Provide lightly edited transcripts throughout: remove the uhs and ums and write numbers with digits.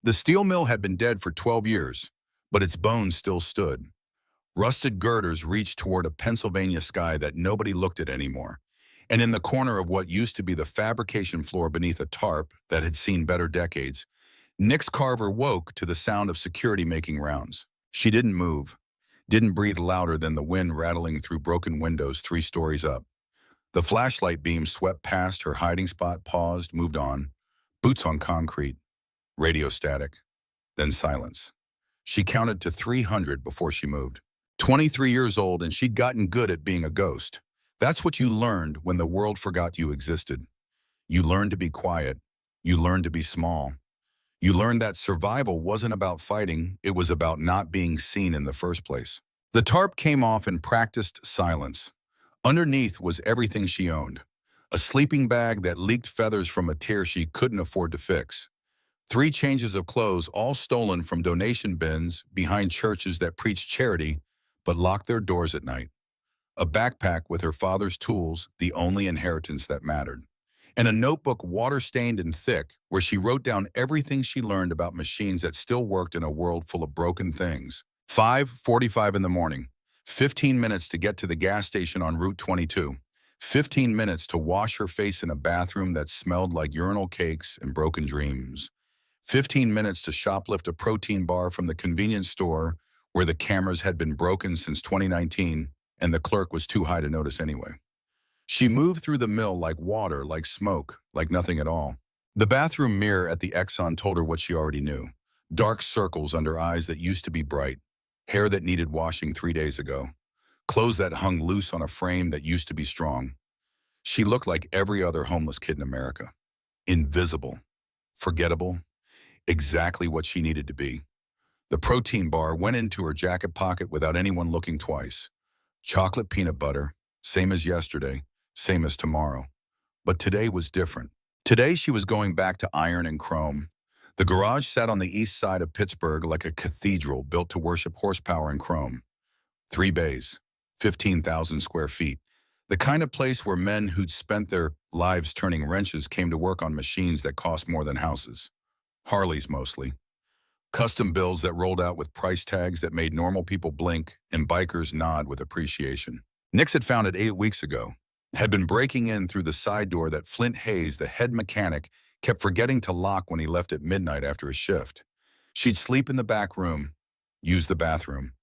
The steel mill had been dead for 12 years, but its bones still stood. Rusted girders reached toward a Pennsylvania sky that nobody looked at anymore. And in the corner of what used to be the fabrication floor beneath a tarp that had seen better decades, Nix Carver woke to the sound of security making rounds. She didn't move, didn't breathe louder than the wind rattling through broken windows 3 stories up. The flashlight beam swept past her hiding spot, paused, moved on. Boots on concrete, radio static, then silence. She counted to 300 before she moved. 23 years old, and she'd gotten good at being a ghost. That's what you learned when the world forgot you existed. You learned to be quiet. You learned to be small. You learned that survival wasn't about fighting, it was about not being seen in the first place. The tarp came off in practiced silence. Underneath was everything she owned. A sleeping bag that leaked feathers from a tear she couldn't afford to fix. 3 changes of clothes, all stolen from donation bins behind churches that preached charity but locked their doors at night. A backpack with her father's tools, the only inheritance that mattered. And a notebook water-stained and thick where she wrote down everything she learned about machines that still worked in a world full of broken things. 5:45 in the morning. 15 minutes to get to the gas station on Route 22. 15 minutes to wash her face in a bathroom that smelled like urinal cakes and broken dreams. 15 minutes to shoplift a protein bar from the convenience store where the cameras had been broken since 2019 and the clerk was too high to notice anyway. She moved through the mill like water, like smoke, like nothing at all. The bathroom mirror at the Exxon told her what she already knew. Dark circles under eyes that used to be bright, hair that needed washing 3 days ago, clothes that hung loose on a frame that used to be strong. She looked like every other homeless kid in America. Invisible, forgettable, exactly what she needed to be. The protein bar went into her jacket pocket without anyone looking twice. Chocolate peanut butter, same as yesterday, same as tomorrow. But today was different. Today she was going back to iron and chrome. The garage sat on the east side of Pittsburgh like a cathedral built to worship horsepower and chrome. 3 bays, 15,000 square feet. The kind of place where men who'd spent their lives turning wrenches came to work on machines that cost more than houses. Harleys mostly. Custom builds that rolled out with price tags that made normal people blink and bikers nod with appreciation. Nix had found it 8 weeks ago, had been breaking in through the side door that Flint Hayes, the head mechanic, kept forgetting to lock when he left at midnight after his shift. She'd sleep in the back room, use the bathroom,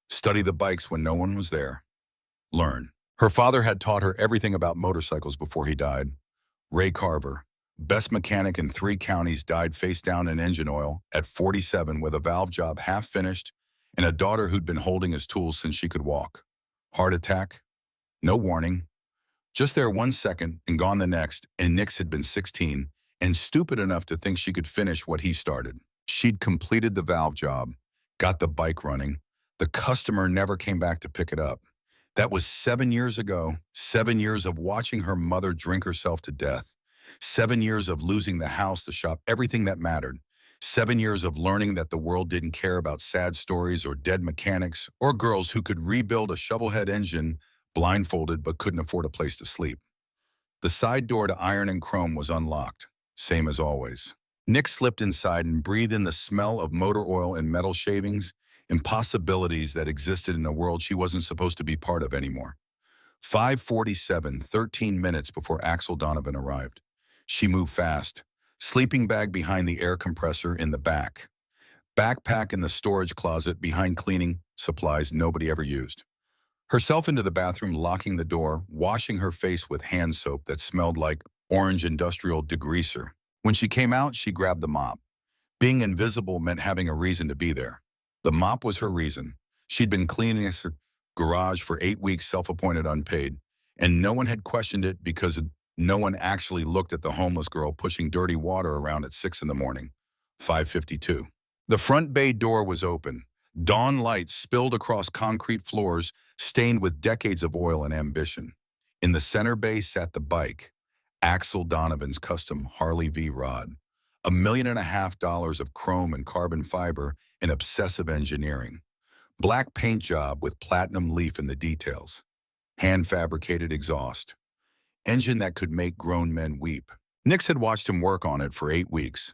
study the bikes when no one was there, learn. Her father had taught her everything about motorcycles before he died. Ray Carver, best mechanic in 3 counties, died face down in engine oil at 47 with a valve job half finished and a daughter who'd been holding his tools since she could walk. Heart attack? No warning. Just there 1 second and gone the next, and Nix had been 16 and stupid enough to think she could finish what he started. She'd completed the valve job, got the bike running. The customer never came back to pick it up. That was 7 years ago, 7 years of watching her mother drink herself to death. 7 years of losing the house, the shop, everything that mattered. 7 years of learning that the world didn't care about sad stories or dead mechanics or girls who could rebuild a shovelhead engine blindfolded but couldn't afford a place to sleep. The side door to iron and chrome was unlocked, same as always. Nick slipped inside and breathed in the smell of motor oil and metal shavings, impossibilities that existed in a world she wasn't supposed to be part of anymore. 5:47, 13 minutes before Axel Donovan arrived. She moved fast, sleeping bag behind the air compressor in the back, backpack in the storage closet behind cleaning supplies nobody ever used. Herself into the bathroom, locking the door, washing her face with hand soap that smelled like orange industrial degreaser. When she came out, she grabbed the mop. Being invisible meant having a reason to be there. The mop was her reason. She'd been cleaning his garage for 8 weeks, self-appointed unpaid, and no one had questioned it because no one actually looked at the homeless girl pushing dirty water around at 6 in the morning. 5:52. The front bay door was open. Dawn light spilled across concrete floors stained with decades of oil and ambition. In the center bay sat the bike, Axel Donovan's custom Harley V rod. $1.5 million of chrome and carbon fiber and obsessive engineering. Black paint job with platinum leaf in the details. Hand-fabricated exhaust. Engine that could make grown men weep. Nix had watched him work on it for 8 weeks.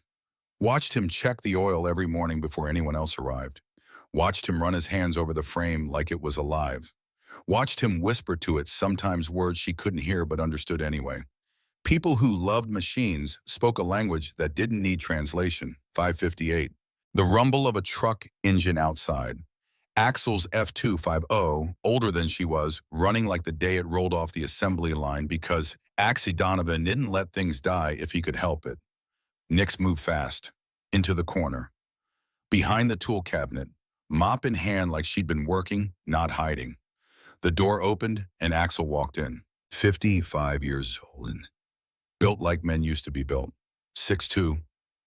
Watched him check the oil every morning before anyone else arrived. Watched him run his hands over the frame like it was alive. Watched him whisper to it sometimes words she couldn't hear but understood anyway. People who loved machines spoke a language that didn't need translation. 558. The rumble of a truck engine outside. Axel's F250, older than she was, running like the day it rolled off the assembly line because Axie Donovan didn't let things die if he could help it. Nix moved fast. Into the corner. Behind the tool cabinet, mop in hand like she'd been working, not hiding. The door opened and Axel walked in. 55 years old and built like men used to be built. 6'2",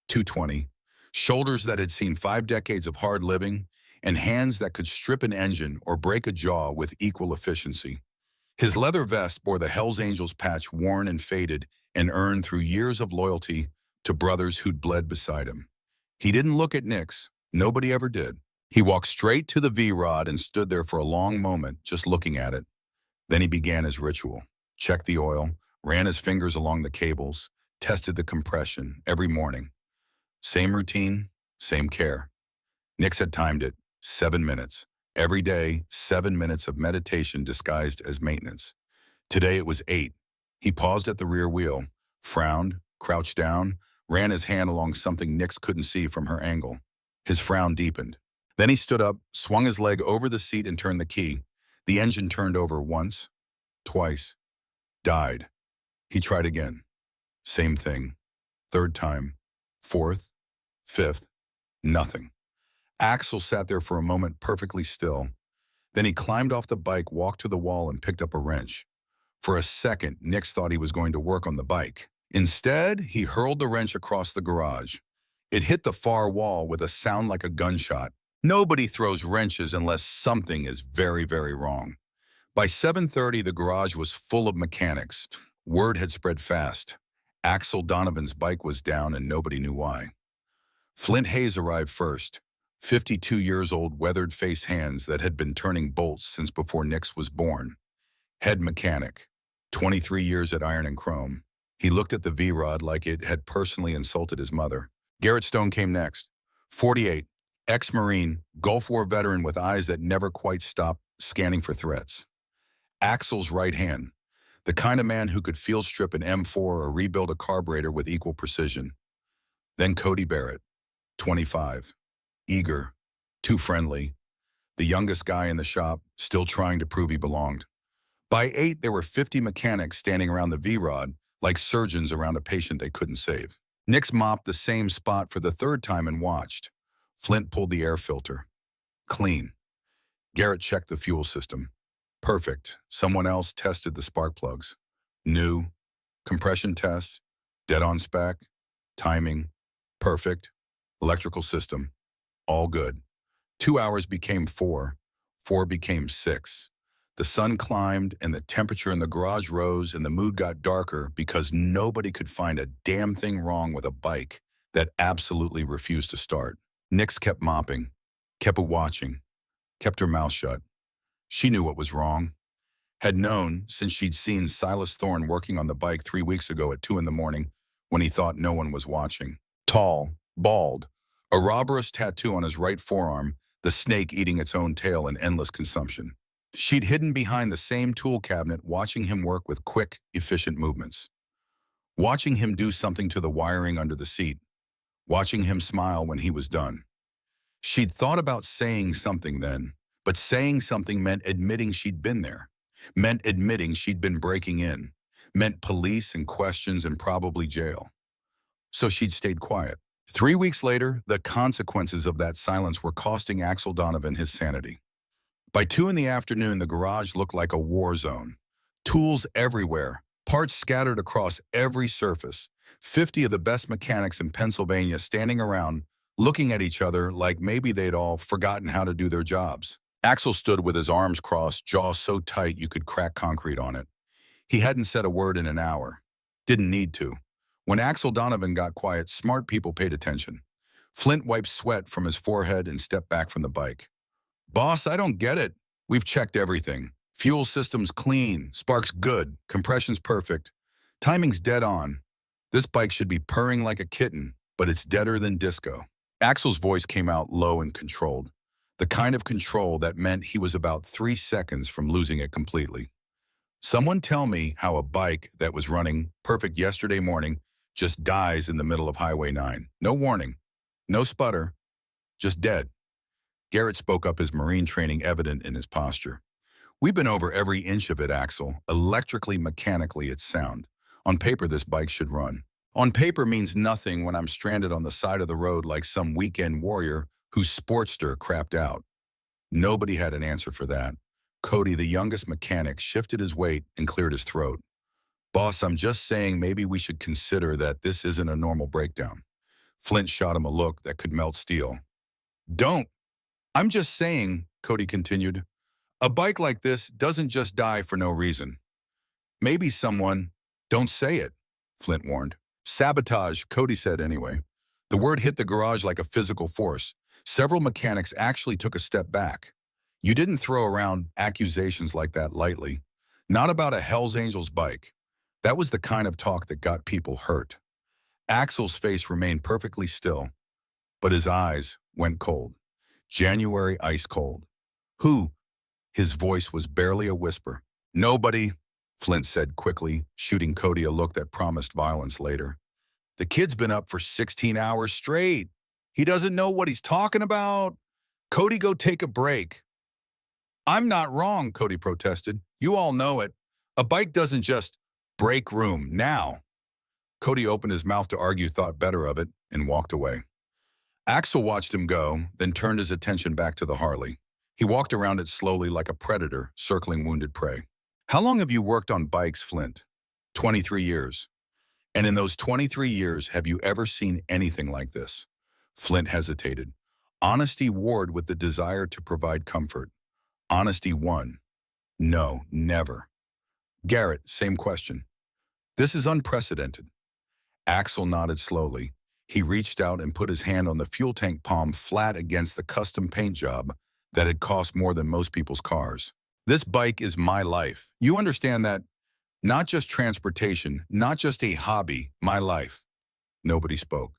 220, shoulders that had seen 5 decades of hard living, and hands that could strip an engine or break a jaw with equal efficiency. His leather vest bore the Hells Angels patch worn and faded and earned through years of loyalty to brothers who'd bled beside him. He didn't look at Nix. Nobody ever did. He walked straight to the V-rod and stood there for a long moment, just looking at it. Then he began his ritual. Checked the oil, ran his fingers along the cables, tested the compression every morning. Same routine, same care. Nix had timed it, 7 minutes. Every day, 7 minutes of meditation disguised as maintenance. Today it was 8. He paused at the rear wheel, frowned, crouched down, ran his hand along something Nix couldn't see from her angle. His frown deepened. Then he stood up, swung his leg over the seat and turned the key. The engine turned over once, twice, died. He tried again. Same thing. Third time, fourth, fifth, nothing. Axel sat there for a moment perfectly still. Then he climbed off the bike, walked to the wall and picked up a wrench. For a second, Nix thought he was going to work on the bike. Instead, he hurled the wrench across the garage. It hit the far wall with a sound like a gunshot. Nobody throws wrenches unless something is very, very wrong. By 7:30, the garage was full of mechanics. Word had spread fast. Axel Donovan's bike was down and nobody knew why. Flint Hayes arrived first. 52 years old, weathered-faced hands that had been turning bolts since before Nix was born. Head mechanic. 23 years at Iron and Chrome. He looked at the V-rod like it had personally insulted his mother. Garrett Stone came next. 48, ex-Marine, Gulf War veteran with eyes that never quite stopped scanning for threats. Axel's right hand, the kind of man who could field strip an M4 or rebuild a carburetor with equal precision. Then Cody Barrett, 25, eager, too friendly, the youngest guy in the shop, still trying to prove he belonged. By 8, there were 50 mechanics standing around the V-rod, like surgeons around a patient they couldn't save. Nix mopped the same spot for the 3rd time and watched. Flint pulled the air filter. Clean. Garrett checked the fuel system. Perfect. Someone else tested the spark plugs. New. Compression test. Dead on spec. Timing. Perfect. Electrical system. All good. 2 hours became 4. 4 became 6. The sun climbed and the temperature in the garage rose and the mood got darker because nobody could find a damn thing wrong with a bike that absolutely refused to start. Nix kept mopping, kept watching, kept her mouth shut. She knew what was wrong. Had known since she'd seen Silas Thorne working on the bike 3 weeks ago at 2 in the morning when he thought no one was watching. Tall, bald, a robberous tattoo on his right forearm, the snake eating its own tail in endless consumption. She'd hidden behind the same tool cabinet watching him work with quick, efficient movements. Watching him do something to the wiring under the seat. Watching him smile when he was done. She'd thought about saying something then, but saying something meant admitting she'd been there. Meant admitting she'd been breaking in. Meant police and questions and probably jail. So she'd stayed quiet. 3 weeks later, the consequences of that silence were costing Axel Donovan his sanity. By 2 in the afternoon, the garage looked like a war zone. Tools everywhere, parts scattered across every surface. 50 of the best mechanics in Pennsylvania standing around, looking at each other like maybe they'd all forgotten how to do their jobs. Axel stood with his arms crossed, jaw so tight you could crack concrete on it. He hadn't said a word in an hour. Didn't need to. When Axel Donovan got quiet, smart people paid attention. Flint wiped sweat from his forehead and stepped back from the bike. Boss, I don't get it. We've checked everything. Fuel system's clean, spark's good, compression's perfect. Timing's dead on. This bike should be purring like a kitten. but it's deader than disco. Axel's voice came out low and controlled, the kind of control that meant he was about 3 seconds from losing it completely. Someone tell me how a bike that was running perfect yesterday morning just dies in the middle of Highway 9. No warning, no sputter, just dead. Garrett spoke up, his Marine training evident in his posture. We've been over every inch of it, Axel. Electrically, mechanically, it's sound. On paper, this bike should run. On paper means nothing when I'm stranded on the side of the road like some weekend warrior whose Sportster crapped out. Nobody had an answer for that. Cody, the youngest mechanic, shifted his weight and cleared his throat. Boss, I'm just saying maybe we should consider that this isn't a normal breakdown. Flint shot him a look that could melt steel. Don't. I'm just saying, Cody continued, a bike like this doesn't just die for no reason. Maybe someone, don't say it, Flint warned. Sabotage, Cody said anyway. The word hit the garage like a physical force. Several mechanics actually took a step back. You didn't throw around accusations like that lightly. Not about a Hell's Angels bike. That was the kind of talk that got people hurt. Axel's face remained perfectly still, but his eyes went cold. January ice cold. Who? His voice was barely a whisper. Nobody, Flint said quickly, shooting Cody a look that promised violence later. The kid's been up for 16 hours straight. He doesn't know what he's talking about. Cody, go take a break. I'm not wrong, Cody protested. You all know it. A bike doesn't just break room now. Cody opened his mouth to argue, thought better of it, and walked away. Axel watched him go, then turned his attention back to the Harley. He walked around it slowly like a predator circling wounded prey. How long have you worked on bikes, Flint? 23 years. And in those 23 years, have you ever seen anything like this? Flint hesitated. Honesty warred with the desire to provide comfort. Honesty won. No, never. Garrett, same question. This is unprecedented. Axel nodded slowly. He reached out and put his hand on the fuel tank palm flat against the custom paint job that had cost more than most people's cars. This bike is my life. You understand that? Not just transportation, not just a hobby, my life. Nobody spoke.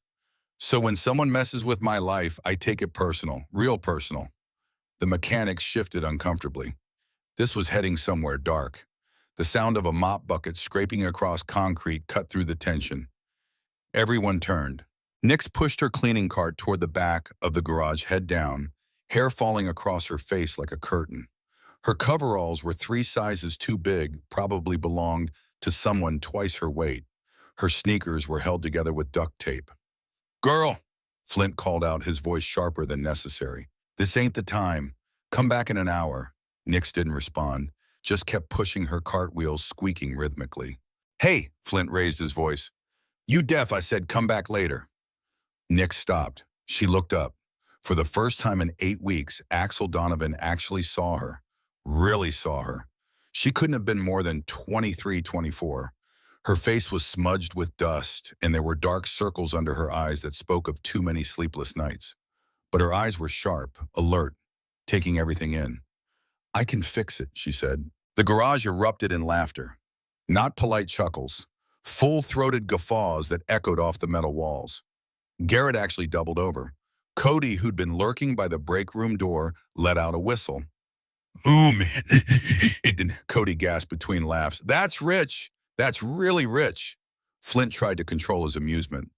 So when someone messes with my life, I take it personal, real personal. The mechanic shifted uncomfortably. This was heading somewhere dark. The sound of a mop bucket scraping across concrete cut through the tension. Everyone turned. Nix pushed her cleaning cart toward the back of the garage, head down, hair falling across her face like a curtain. Her coveralls were 3 sizes too big, probably belonged to someone twice her weight. Her sneakers were held together with duct tape. Girl, Flint called out, his voice sharper than necessary. This ain't the time. Come back in an hour. Nix didn't respond, just kept pushing her cartwheels, squeaking rhythmically. Hey, Flint raised his voice. You deaf, I said, come back later. Nix stopped. She looked up. For the first time in 8 weeks, Axel Donovan actually saw her. Really saw her. She couldn't have been more than 23, 24. Her face was smudged with dust, and there were dark circles under her eyes that spoke of too many sleepless nights. But her eyes were sharp, alert, taking everything in. I can fix it, she said. The garage erupted in laughter. Not polite chuckles. Full-throated guffaws that echoed off the metal walls. Garrett actually doubled over. Cody, who'd been lurking by the break room door, let out a whistle. Ooh, man. Cody gasped between laughs. That's rich. That's really rich. Flint tried to control his amusement.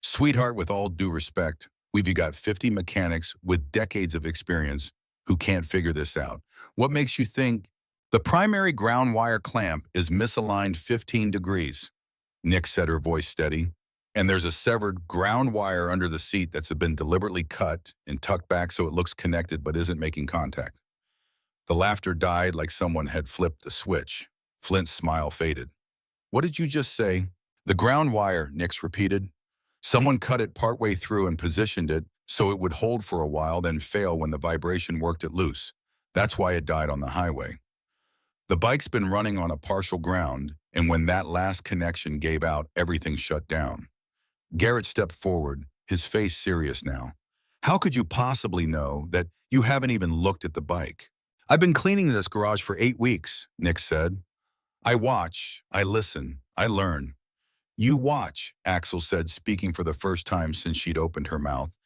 Sweetheart, with all due respect, we've got 50 mechanics with decades of experience who can't figure this out. What makes you think the primary ground wire clamp is misaligned 15 degrees? Nick said, her voice steady. And there's a severed ground wire under the seat that's been deliberately cut and tucked back so it looks connected but isn't making contact. The laughter died like someone had flipped a switch. Flint's smile faded. What did you just say? The ground wire, Nix repeated. Someone cut it partway through and positioned it so it would hold for a while, then fail when the vibration worked it loose. That's why it died on the highway. The bike's been running on a partial ground, and when that last connection gave out, everything shut down. Garrett stepped forward, his face serious now. How could you possibly know that you haven't even looked at the bike? I've been cleaning this garage for 8 weeks, Nick said. I watch, I listen, I learn. You watch, Axel said, speaking for the first time since she'd opened her mouth.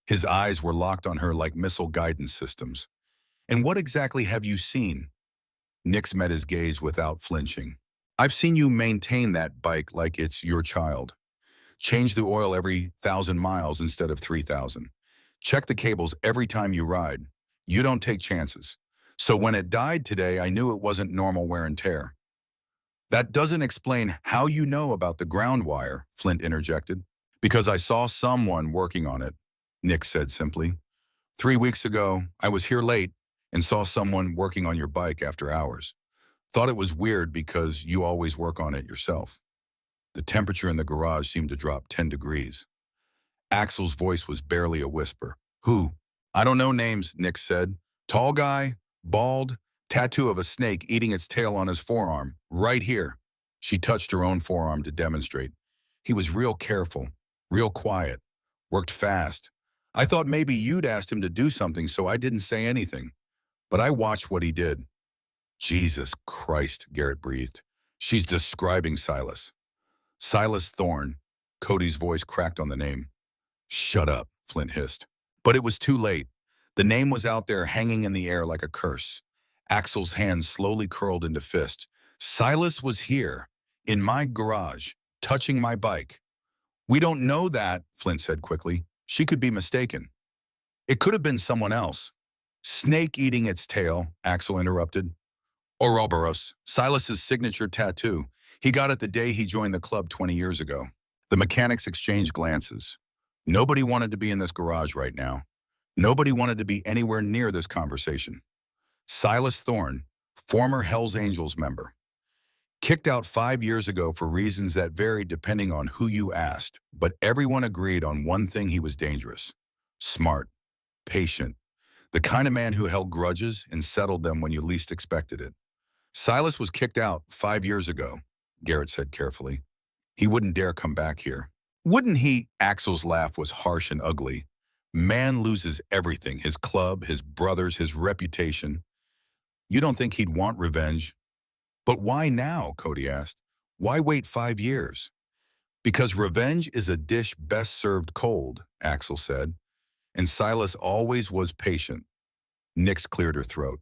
His eyes were locked on her like missile guidance systems. And what exactly have you seen? Nix met his gaze without flinching. I've seen you maintain that bike like it's your child. Change the oil every 1,000 miles instead of 3,000. Check the cables every time you ride. You don't take chances. So when it died today, I knew it wasn't normal wear and tear. That doesn't explain how you know about the ground wire, Flint interjected. Because I saw someone working on it, Nick said simply. 3 weeks ago, I was here late and saw someone working on your bike after hours. Thought it was weird because you always work on it yourself. The temperature in the garage seemed to drop 10 degrees. Axel's voice was barely a whisper. Who? I don't know names, Nick said. Tall guy, bald, tattoo of a snake eating its tail on his forearm, right here. She touched her own forearm to demonstrate. He was real careful, real quiet, worked fast. I thought maybe you'd asked him to do something, so I didn't say anything. But I watched what he did. Jesus Christ, Garrett breathed. She's describing Silas. Silas Thorne. Cody's voice cracked on the name. Shut up, Flint hissed. But it was too late. The name was out there hanging in the air like a curse. Axel's hands slowly curled into fists. Silas was here, in my garage, touching my bike. We don't know that, Flint said quickly. She could be mistaken. It could have been someone else. Snake eating its tail, Axel interrupted. Ouroboros, Silas's signature tattoo. He got it the day he joined the club 20 years ago. The mechanics exchanged glances. Nobody wanted to be in this garage right now. Nobody wanted to be anywhere near this conversation. Silas Thorne, former Hells Angels member. Kicked out 5 years ago for reasons that varied depending on who you asked, but everyone agreed on one thing: he was dangerous. Smart, patient, the kind of man who held grudges and settled them when you least expected it. Silas was kicked out 5 years ago, Garrett said carefully. He wouldn't dare come back here. Wouldn't he? Axel's laugh was harsh and ugly. Man loses everything: his club, his brothers, his reputation. You don't think he'd want revenge? But why now, Cody asked. Why wait 5 years? Because revenge is a dish best served cold, Axel said. And Silas always was patient. Nix cleared her throat.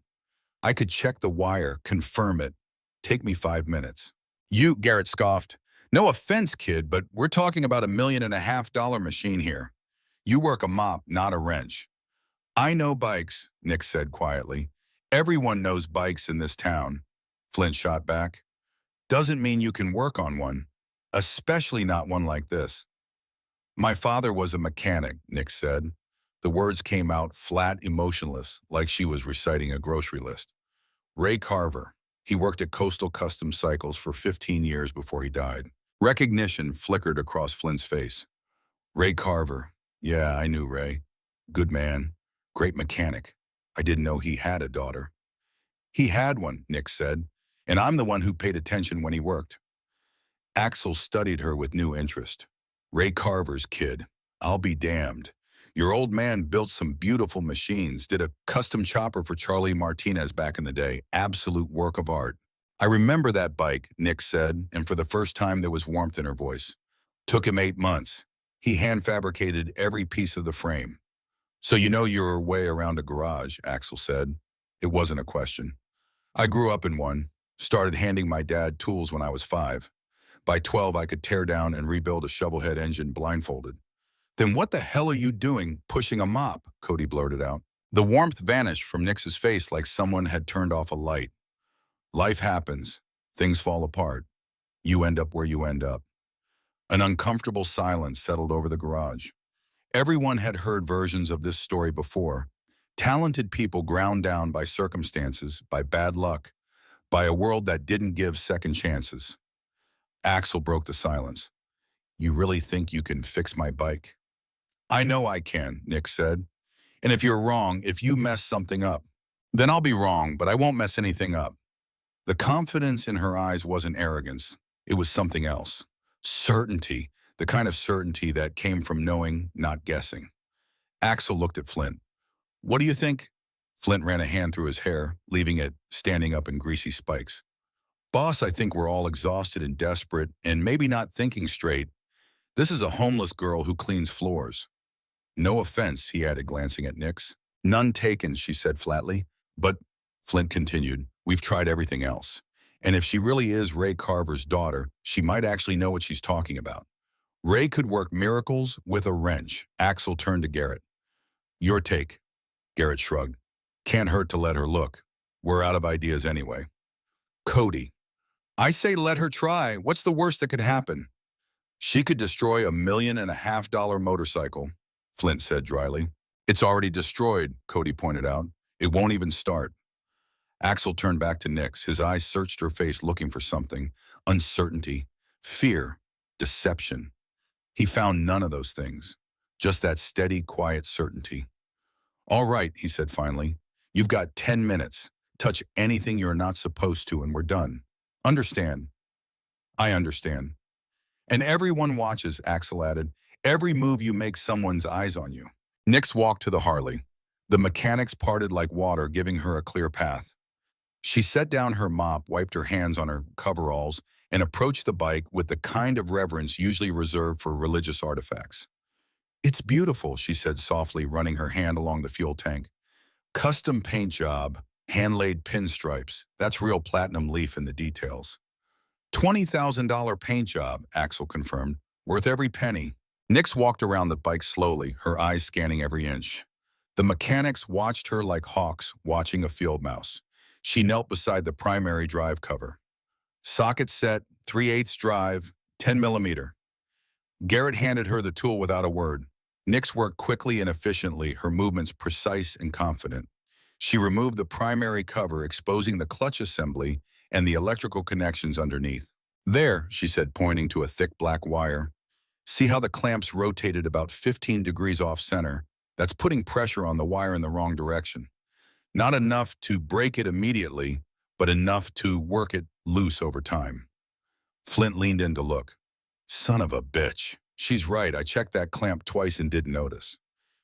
I could check the wire, confirm it. Take me 5 minutes. You, Garrett scoffed. No offense, kid, but we're talking about $1.5 million machine here. You work a mop, not a wrench. I know bikes, Nix said quietly. Everyone knows bikes in this town, Flint shot back. Doesn't mean you can work on one, especially not one like this. My father was a mechanic, Nix said. The words came out flat, emotionless, like she was reciting a grocery list. Ray Carver. He worked at Coastal Custom Cycles for 15 years before he died. Recognition flickered across Flint's face. Ray Carver. Yeah, I knew Ray. Good man. Great mechanic. I didn't know he had a daughter. He had one, Nick said, and I'm the one who paid attention when he worked. Axel studied her with new interest. Ray Carver's kid. I'll be damned. Your old man built some beautiful machines, did a custom chopper for Charlie Martinez back in the day. Absolute work of art. I remember that bike, Nick said, and for the first time there was warmth in her voice. Took him 8 months. He hand-fabricated every piece of the frame. So you know your way around a garage, Axel said. It wasn't a question. I grew up in one, started handing my dad tools when I was 5. By 12, I could tear down and rebuild a shovelhead engine blindfolded. Then what the hell are you doing pushing a mop? Cody blurted out. The warmth vanished from Nix's face like someone had turned off a light. Life happens. Things fall apart. You end up where you end up. An uncomfortable silence settled over the garage. Everyone had heard versions of this story before. Talented people ground down by circumstances, by bad luck, by a world that didn't give second chances. Axel broke the silence. You really think you can fix my bike? I know I can, Nick said. And if you're wrong, if you mess something up, then I'll be wrong, but I won't mess anything up. The confidence in her eyes wasn't arrogance. It was something else. Certainty, the kind of certainty that came from knowing, not guessing. Axel looked at Flint. What do you think? Flint ran a hand through his hair, leaving it standing up in greasy spikes. Boss, I think we're all exhausted and desperate and maybe not thinking straight. This is a homeless girl who cleans floors. No offense, he added, glancing at Nix. None taken, she said flatly. But, Flint continued, we've tried everything else. And if she really is Ray Carver's daughter, she might actually know what she's talking about. Ray could work miracles with a wrench. Axel turned to Garrett. Your take, Garrett shrugged. Can't hurt to let her look. We're out of ideas anyway. Cody. I say let her try. What's the worst that could happen? She could destroy $1.5 million motorcycle, Flint said dryly. It's already destroyed, Cody pointed out. It won't even start. Axel turned back to Nix. His eyes searched her face looking for something. Uncertainty, fear, deception. He found none of those things. Just that steady, quiet certainty. All right, he said finally. You've got 10 minutes. Touch anything you're not supposed to and we're done. Understand? I understand. And everyone watches, Axel added. Every move you make, someone's eyes on you. Nix walked to the Harley. The mechanics parted like water, giving her a clear path. She set down her mop, wiped her hands on her coveralls, and approached the bike with the kind of reverence usually reserved for religious artifacts. It's beautiful, she said softly, running her hand along the fuel tank. Custom paint job, hand-laid pinstripes. That's real platinum leaf in the details. $20,000 paint job, Axel confirmed. Worth every penny. Nix walked around the bike slowly, her eyes scanning every inch. The mechanics watched her like hawks watching a field mouse. She knelt beside the primary drive cover. Socket set, 3/8 drive, 10 millimeter. Garrett handed her the tool without a word. Nix worked quickly and efficiently, her movements precise and confident. She removed the primary cover, exposing the clutch assembly and the electrical connections underneath. There, she said, pointing to a thick black wire. See how the clamps rotated about 15 degrees off center? That's putting pressure on the wire in the wrong direction. Not enough to break it immediately, but enough to work it loose over time. Flint leaned in to look. Son of a bitch. She's right, I checked that clamp twice and didn't notice.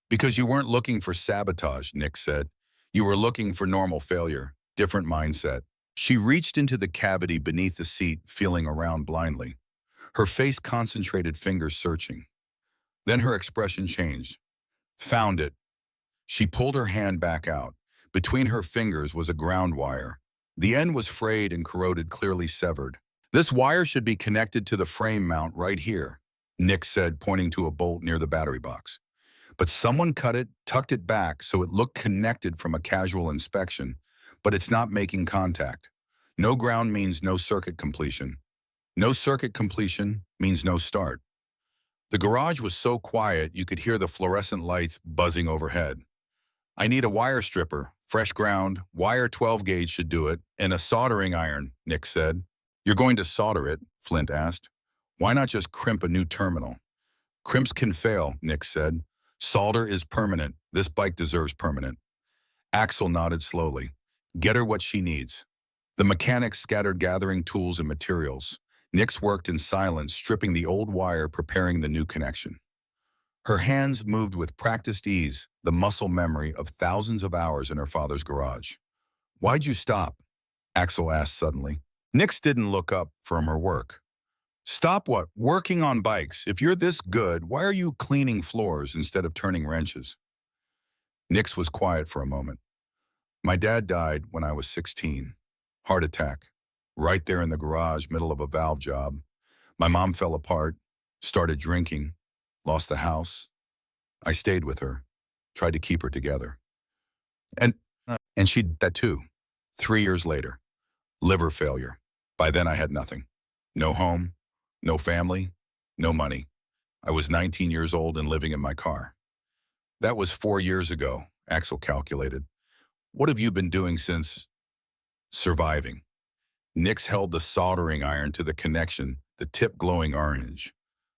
Because you weren't looking for sabotage, Nix said. You were looking for normal failure, different mindset. She reached into the cavity beneath the seat, feeling around blindly. Her face concentrated, fingers searching. Then her expression changed. Found it. She pulled her hand back out. Between her fingers was a ground wire. The end was frayed and corroded, clearly severed. This wire should be connected to the frame mount right here, Nix said, pointing to a bolt near the battery box. But someone cut it, tucked it back so it looked connected from a casual inspection, but it's not making contact. No ground means no circuit completion. No circuit completion means no start. The garage was so quiet you could hear the fluorescent lights buzzing overhead. I need a wire stripper, fresh ground, wire 12 gauge should do it, and a soldering iron, Nix said. You're going to solder it, Flint asked. Why not just crimp a new terminal? Crimps can fail, Nix said. Solder is permanent. This bike deserves permanent. Axel nodded slowly. Get her what she needs. The mechanics scattered gathering tools and materials. Nix worked in silence, stripping the old wire, preparing the new connection. Her hands moved with practiced ease, the muscle memory of thousands of hours in her father's garage. Why'd you stop? Axel asked suddenly. Nix didn't look up from her work. Stop what? Working on bikes. If you're this good, why are you cleaning floors instead of turning wrenches? Nix was quiet for a moment. My dad died when I was 16. Heart attack. Right there in the garage, middle of a valve job. My mom fell apart, started drinking, lost the house. I stayed with her, tried to keep her together. And she did that too. 3 years later. Liver failure. By then I had nothing. No home, no family, no money. I was 19 years old and living in my car. That was 4 years ago, Axel calculated. What have you been doing since? Surviving. Nix held the soldering iron to the connection, the tip glowing orange.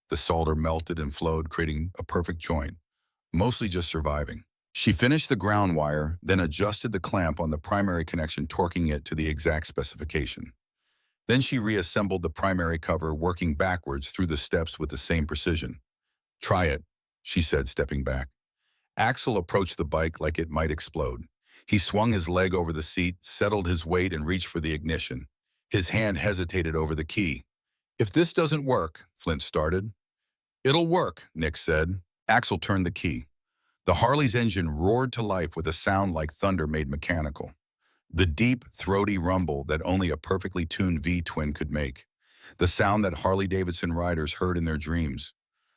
The solder melted and flowed, creating a perfect joint. Mostly just surviving. She finished the ground wire, then adjusted the clamp on the primary connection, torquing it to the exact specification. Then she reassembled the primary cover, working backwards through the steps with the same precision. Try it, she said, stepping back. Axel approached the bike like it might explode. He swung his leg over the seat, settled his weight, and reached for the ignition. His hand hesitated over the key. If this doesn't work, Flint started. It'll work, Nick said. Axel turned the key. The Harley's engine roared to life with a sound like thunder made mechanical. The deep, throaty rumble that only a perfectly tuned V-twin could make. The sound that Harley-Davidson riders heard in their dreams.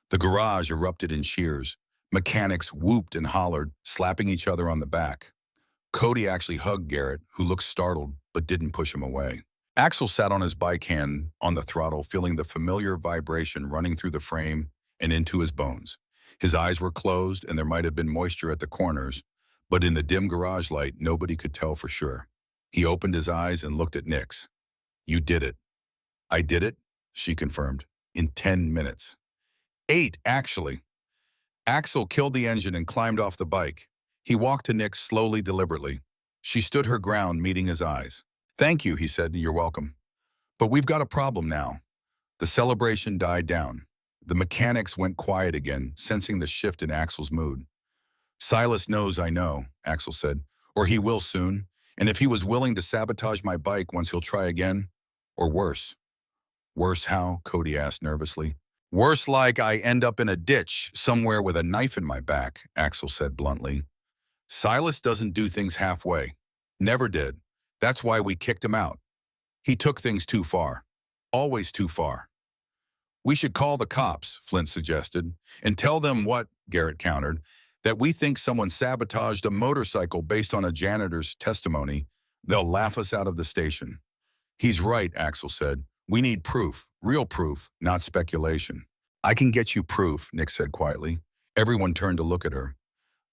The garage erupted in cheers. Mechanics whooped and hollered, slapping each other on the back. Cody actually hugged Garrett, who looked startled but didn't push him away. Axel sat on his bike hand on the throttle, feeling the familiar vibration running through the frame and into his bones. His eyes were closed and there might have been moisture at the corners, but in the dim garage light, nobody could tell for sure. He opened his eyes and looked at Nix. You did it. I did it, she confirmed. In 10 minutes. 8, actually. Axel killed the engine and climbed off the bike. He walked to Nix slowly, deliberately. She stood her ground, meeting his eyes. Thank you, he said. You're welcome. But we've got a problem now. The celebration died down. The mechanics went quiet again, sensing the shift in Axel's mood. Silas knows I know, Axel said, or he will soon. And if he was willing to sabotage my bike once, he'll try again. Or worse. Worse how? Cody asked nervously. Worse like I end up in a ditch somewhere with a knife in my back, Axel said bluntly. Silas doesn't do things halfway. Never did. That's why we kicked him out. He took things too far. Always too far. We should call the cops, Flint suggested, and tell them what, Garrett countered, that we think someone sabotaged a motorcycle based on a janitor's testimony. They'll laugh us out of the station. He's right, Axel said. We need proof, real proof, not speculation. I can get you proof, Nick said quietly. Everyone turned to look at her.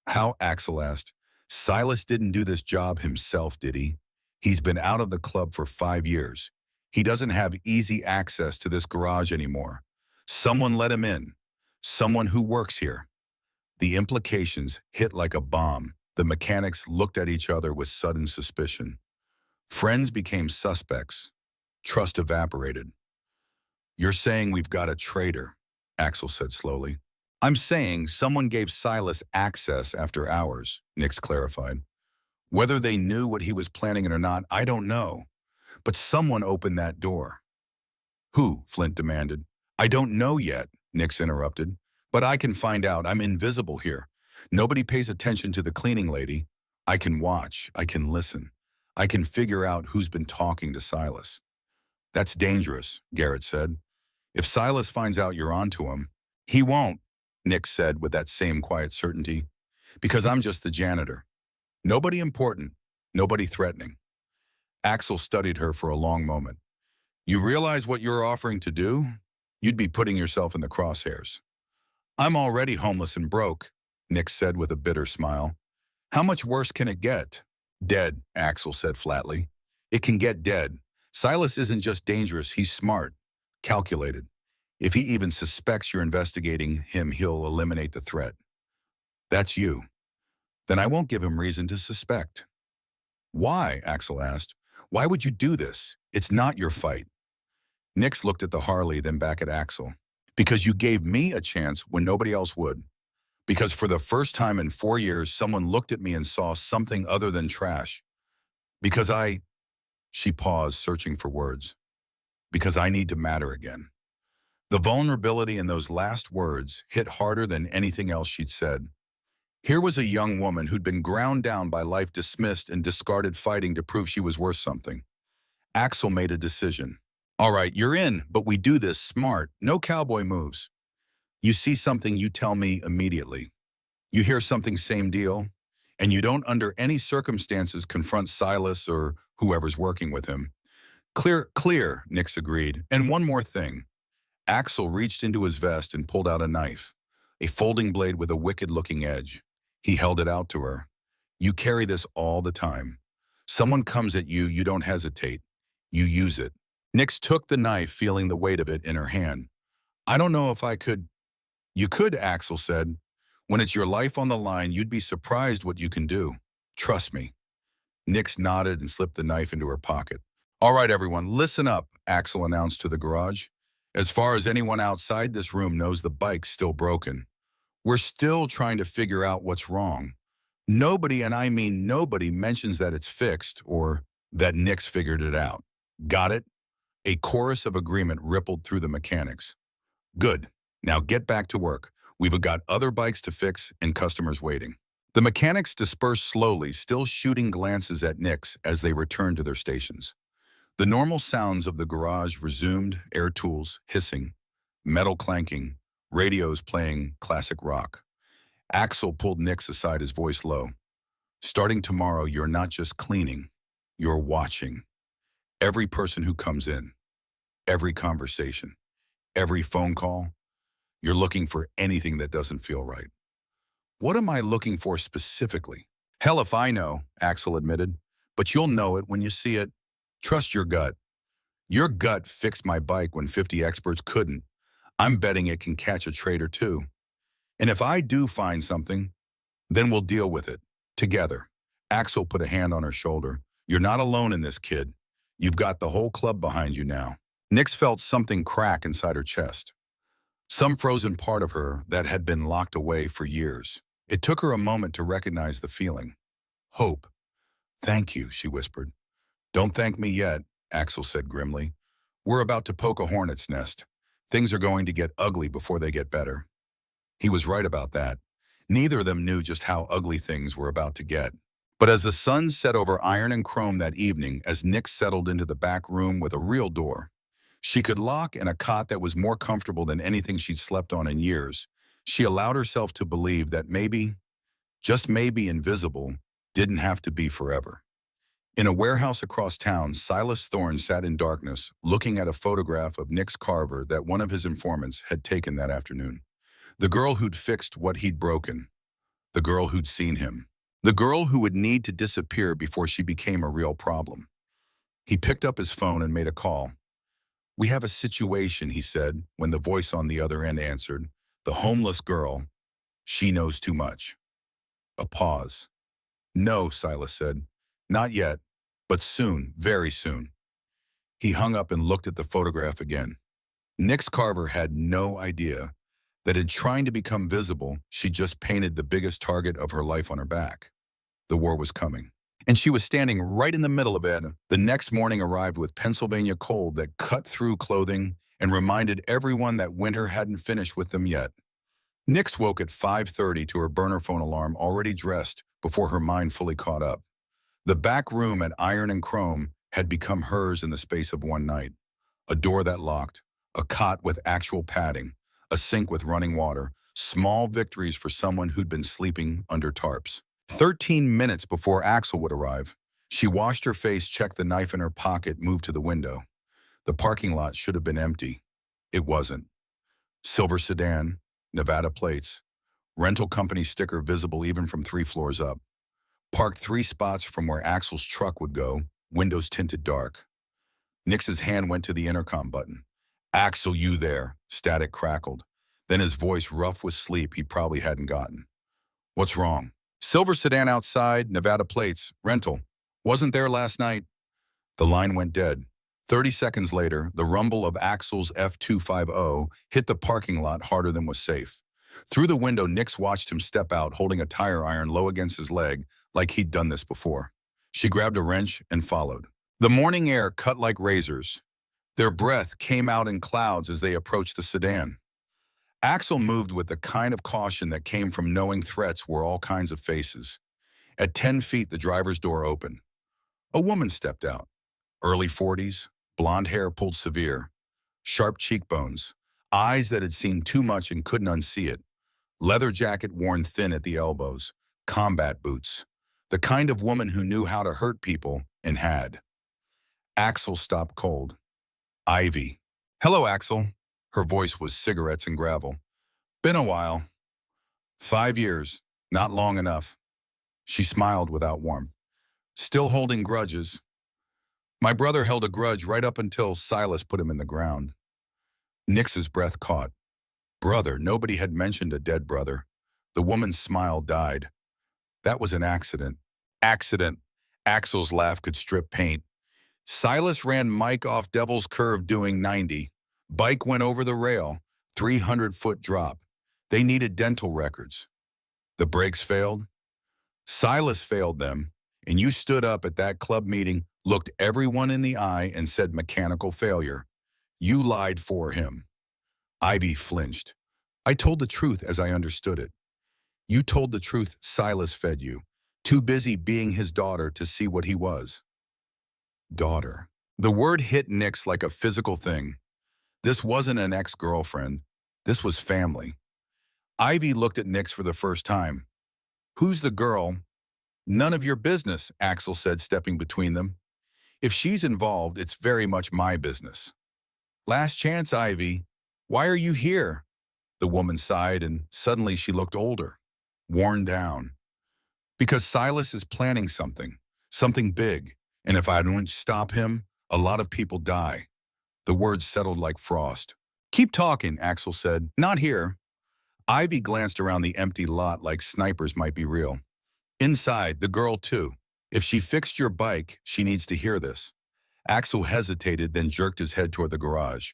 How? Axel asked. Silas didn't do this job himself, did he? He's been out of the club for 5 years. He doesn't have easy access to this garage anymore. Someone let him in. Someone who works here. The implications hit like a bomb. The mechanics looked at each other with sudden suspicion. Friends became suspects. Trust evaporated. You're saying we've got a traitor, Axel said slowly. I'm saying someone gave Silas access after hours, Nix clarified. Whether they knew what he was planning or not, I don't know. But someone opened that door. Who? Flint demanded. I don't know yet, Nix interrupted. But I can find out. I'm invisible here. Nobody pays attention to the cleaning lady. I can watch. I can listen. I can figure out who's been talking to Silas. That's dangerous, Garrett said. If Silas finds out you're onto him, he won't, Nix said with that same quiet certainty. Because I'm just the janitor. Nobody important, nobody threatening. Axel studied her for a long moment. You realize what you're offering to do? You'd be putting yourself in the crosshairs. I'm already homeless and broke, Nix said with a bitter smile. How much worse can it get? Dead, Axel said flatly. It can get dead. Silas isn't just dangerous, he's smart, calculated. If he even suspects you're investigating him, he'll eliminate the threat. That's you. Then I won't give him reason to suspect. Why? Axel asked. Why would you do this? It's not your fight. Nix looked at the Harley, then back at Axel. Because you gave me a chance when nobody else would. Because for the first time in 4 years, someone looked at me and saw something other than trash. Because She paused, searching for words. Because I need to matter again. The vulnerability in those last words hit harder than anything else she'd said. Here was a young woman who'd been ground down by life, dismissed and discarded, fighting to prove she was worth something. Axel made a decision. All right, you're in, but we do this smart. No cowboy moves. You see something, you tell me immediately. You hear something, same deal. And you don't under any circumstances confront Silas or whoever's working with him. Clear, Nix agreed. And one more thing. Axel reached into his vest and pulled out a knife, a folding blade with a wicked-looking edge. He held it out to her. You carry this all the time. Someone comes at you, you don't hesitate. You use it. Nix took the knife, feeling the weight of it in her hand. I don't know if I could. You could, Axel said. When it's your life on the line, you'd be surprised what you can do. Trust me. Nix nodded and slipped the knife into her pocket. All right, everyone, listen up, Axel announced to the garage. As far as anyone outside this room knows, the bike's still broken. We're still trying to figure out what's wrong. Nobody, and I mean nobody, mentions that it's fixed or that Nix figured it out. Got it? A chorus of agreement rippled through the mechanics. Good. Now get back to work. We've got other bikes to fix and customers waiting. The mechanics dispersed slowly, still shooting glances at Nix as they returned to their stations. The normal sounds of the garage resumed, air tools hissing, metal clanking, radios playing classic rock. Axel pulled Nix aside, his voice low. Starting tomorrow, you're not just cleaning, you're watching. Every person who comes in, every conversation, every phone call, you're looking for anything that doesn't feel right. What am I looking for specifically? Hell if I know, Axel admitted, but you'll know it when you see it. Trust your gut. Your gut fixed my bike when 50 experts couldn't. I'm betting it can catch a traitor too. And if I do find something, then we'll deal with it. Together. Axel put a hand on her shoulder. You're not alone in this, kid. You've got the whole club behind you now. Nix felt something crack inside her chest. Some frozen part of her that had been locked away for years. It took her a moment to recognize the feeling. Hope. Thank you, she whispered. Don't thank me yet, Axel said grimly. We're about to poke a hornet's nest. Things are going to get ugly before they get better. He was right about that. Neither of them knew just how ugly things were about to get. But as the sun set over iron and chrome that evening, as Nix settled into the back room with a real door, she could lock in a cot that was more comfortable than anything she'd slept on in years, she allowed herself to believe that maybe, just maybe invisible, didn't have to be forever. In a warehouse across town, Silas Thorne sat in darkness, looking at a photograph of Nix Carver that one of his informants had taken that afternoon. The girl who'd fixed what he'd broken. The girl who'd seen him. The girl who would need to disappear before she became a real problem. He picked up his phone and made a call. We have a situation, he said, when the voice on the other end answered. The homeless girl. She knows too much. A pause. No, Silas said. Not yet, but soon, very soon. He hung up and looked at the photograph again. Nix Carver had no idea that in trying to become visible, she just painted the biggest target of her life on her back. The war was coming. And she was standing right in the middle of it. The next morning arrived with Pennsylvania cold that cut through clothing and reminded everyone that winter hadn't finished with them yet. Nix woke at 5:30 to her burner phone alarm already dressed before her mind fully caught up. The back room at Iron and Chrome had become hers in the space of one night. A door that locked, a cot with actual padding, a sink with running water, small victories for someone who'd been sleeping under tarps. 13 minutes before Axel would arrive, she washed her face, checked the knife in her pocket, moved to the window. The parking lot should have been empty. It wasn't. Silver sedan, Nevada plates, rental company sticker visible even from 3 floors up. Parked 3 spots from where Axel's truck would go, windows tinted dark. Nix's hand went to the intercom button. Axel, you there? Static crackled. Then his voice, rough with sleep he probably hadn't gotten. What's wrong? Silver sedan outside, Nevada plates, rental. Wasn't there last night? The line went dead. 30 seconds later, the rumble of Axel's F250 hit the parking lot harder than was safe. Through the window, Nix watched him step out, holding a tire iron low against his leg, like he'd done this before. She grabbed a wrench and followed. The morning air cut like razors. Their breath came out in clouds as they approached the sedan. Axel moved with the kind of caution that came from knowing threats were all kinds of faces. At 10 feet, the driver's door opened. A woman stepped out. Early 40s, blonde hair pulled severe, sharp cheekbones, eyes that had seen too much and couldn't unsee it, leather jacket worn thin at the elbows, combat boots, the kind of woman who knew how to hurt people and had. Axel stopped cold. Ivy. Hello, Axel. Her voice was cigarettes and gravel. Been a while. 5 years. Not long enough. She smiled without warmth. Still holding grudges. My brother held a grudge right up until Silas put him in the ground. Nix's breath caught. Brother, nobody had mentioned a dead brother. The woman's smile died. That was an accident. Accident. Axel's laugh could strip paint. Silas ran Mike off Devil's Curve doing 90. Bike went over the rail, 300-foot drop. They needed dental records. The brakes failed. Silas failed them, and you stood up at that club meeting looked everyone in the eye and said mechanical failure. You lied for him. Ivy flinched. I told the truth as I understood it. You told the truth Silas fed you, too busy being his daughter to see what he was. Daughter. The word hit Nix like a physical thing. This wasn't an ex-girlfriend. This was family. Ivy looked at Nix for the first time. Who's the girl? None of your business, Axel said, stepping between them. If she's involved, it's very much my business. Last chance, Ivy. Why are you here? The woman sighed, and suddenly she looked older, worn down. Because Silas is planning something big, and if I don't stop him, a lot of people die. The words settled like frost. Keep talking, Axel said. Not here. Ivy glanced around the empty lot like snipers might be real. Inside, the girl too. If she fixed your bike, she needs to hear this. Axel hesitated, then jerked his head toward the garage.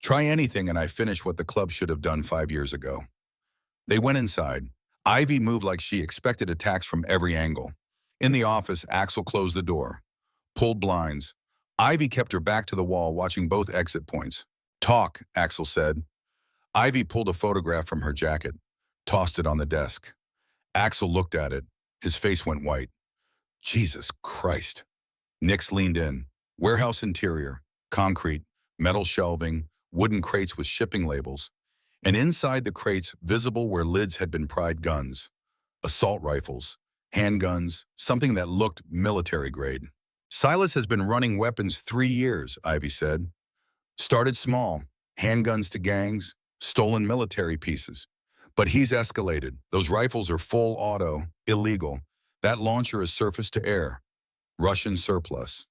Try anything and I finish what the club should have done 5 years ago. They went inside. Ivy moved like she expected attacks from every angle. In the office, Axel closed the door, pulled blinds. Ivy kept her back to the wall, watching both exit points. Talk, Axel said. Ivy pulled a photograph from her jacket, tossed it on the desk. Axel looked at it. His face went white. Jesus Christ. Nix leaned in. Warehouse interior, concrete, metal shelving, wooden crates with shipping labels. And inside the crates, visible where lids had been pried, guns, assault rifles, handguns, something that looked military grade. Silas has been running weapons 3 years, Ivy said. Started small, handguns to gangs, stolen military pieces. But he's escalated. Those rifles are full auto, illegal. That launcher is surface to air. Russian surplus.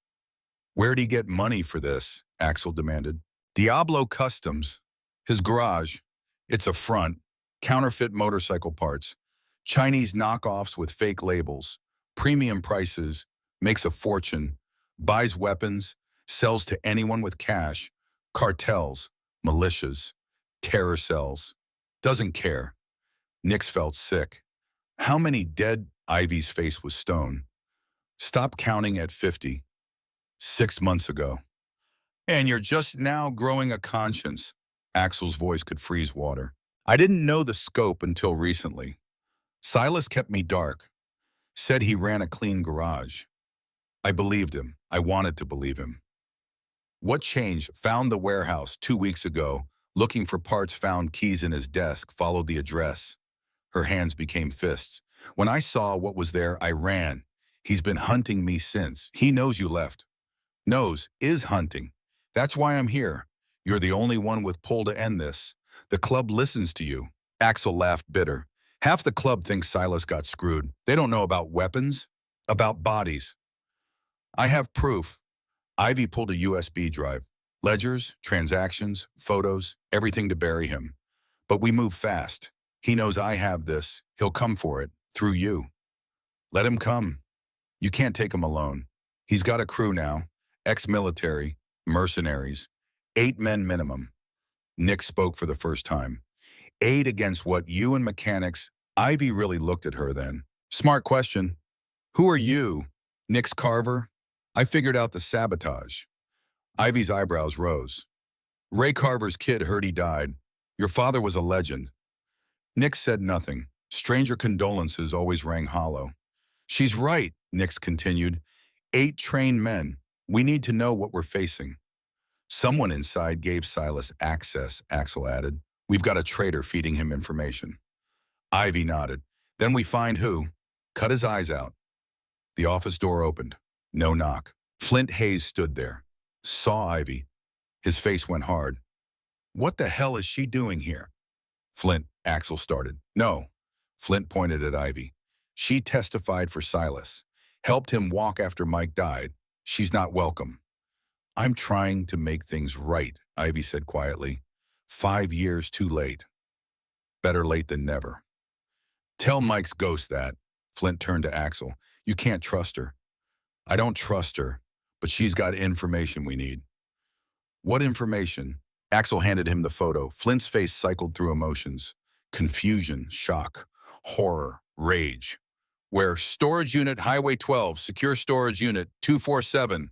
Where'd he get money for this? Axel demanded. Diablo Customs. His garage. It's a front. Counterfeit motorcycle parts. Chinese knockoffs with fake labels. Premium prices. Makes a fortune. Buys weapons. Sells to anyone with cash. Cartels. Militias. Terror cells. Doesn't care. Nix felt sick. How many dead? Ivy's face was stone. Stop counting at 50. 6 months ago. And you're just now growing a conscience. Axel's voice could freeze water. I didn't know the scope until recently. Silas kept me dark. Said he ran a clean garage. I believed him. I wanted to believe him. What changed? Found the warehouse 2 weeks ago. Looking for parts, found keys in his desk, followed the address. Her hands became fists. When I saw what was there, I ran. He's been hunting me since. He knows you left. Knows, is hunting. That's why I'm here. You're the only one with pull to end this. The club listens to you. Axel laughed bitter. Half the club thinks Silas got screwed. They don't know about weapons, about bodies. I have proof. Ivy pulled a USB drive. Ledgers, transactions, photos, everything to bury him. But we move fast. He knows I have this. He'll come for it, through you. Let him come. You can't take him alone. He's got a crew now. Ex-military, mercenaries. 8 men minimum. Nick spoke for the first time. 8 against what, you and mechanics? Ivy really looked at her then. Smart question. Who are you? Nick's Carver? I figured out the sabotage. Ivy's eyebrows rose. Ray Carver's kid heard he died. Your father was a legend. Nick said nothing. Stranger condolences always rang hollow. She's right, Nix continued. 8 trained men. We need to know what we're facing. Someone inside gave Silas access, Axel added. We've got a traitor feeding him information. Ivy nodded. Then we find who. Cut his eyes out. The office door opened. No knock. Flint Hayes stood there. Saw Ivy. His face went hard. What the hell is she doing here? Flint, Axel started. No. Flint pointed at Ivy. She testified for Silas. Helped him walk after Mike died. She's not welcome. I'm trying to make things right, Ivy said quietly. 5 years too late. Better late than never. Tell Mike's ghost that. Flint turned to Axel. You can't trust her. I don't trust her, but she's got information we need. What information? Axel handed him the photo. Flint's face cycled through emotions. Confusion, shock, horror, rage. Where storage unit Highway 12, secure storage unit 247.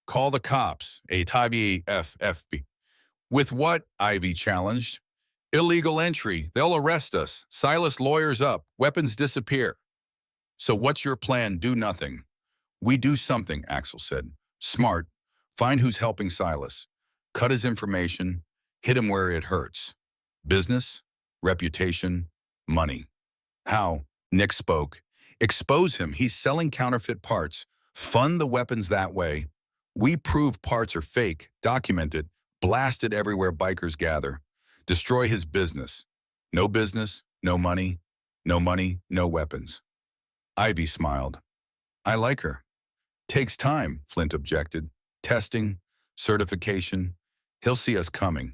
Call the cops, a FFB. With what? Ivy challenged. Illegal entry. They'll arrest us. Silas lawyers up. Weapons disappear. So what's your plan? Do nothing. We do something, Axel said. Smart. Find who's helping Silas. Cut his information. Hit him where it hurts. Business, reputation, money. How? Nick spoke. Expose him. He's selling counterfeit parts. Fund the weapons that way. We prove parts are fake. Document it. Blast it everywhere bikers gather. Destroy his business. No business, no money. No money, no weapons. Ivy smiled. I like her. Takes time, Flint objected. Testing, certification. He'll see us coming.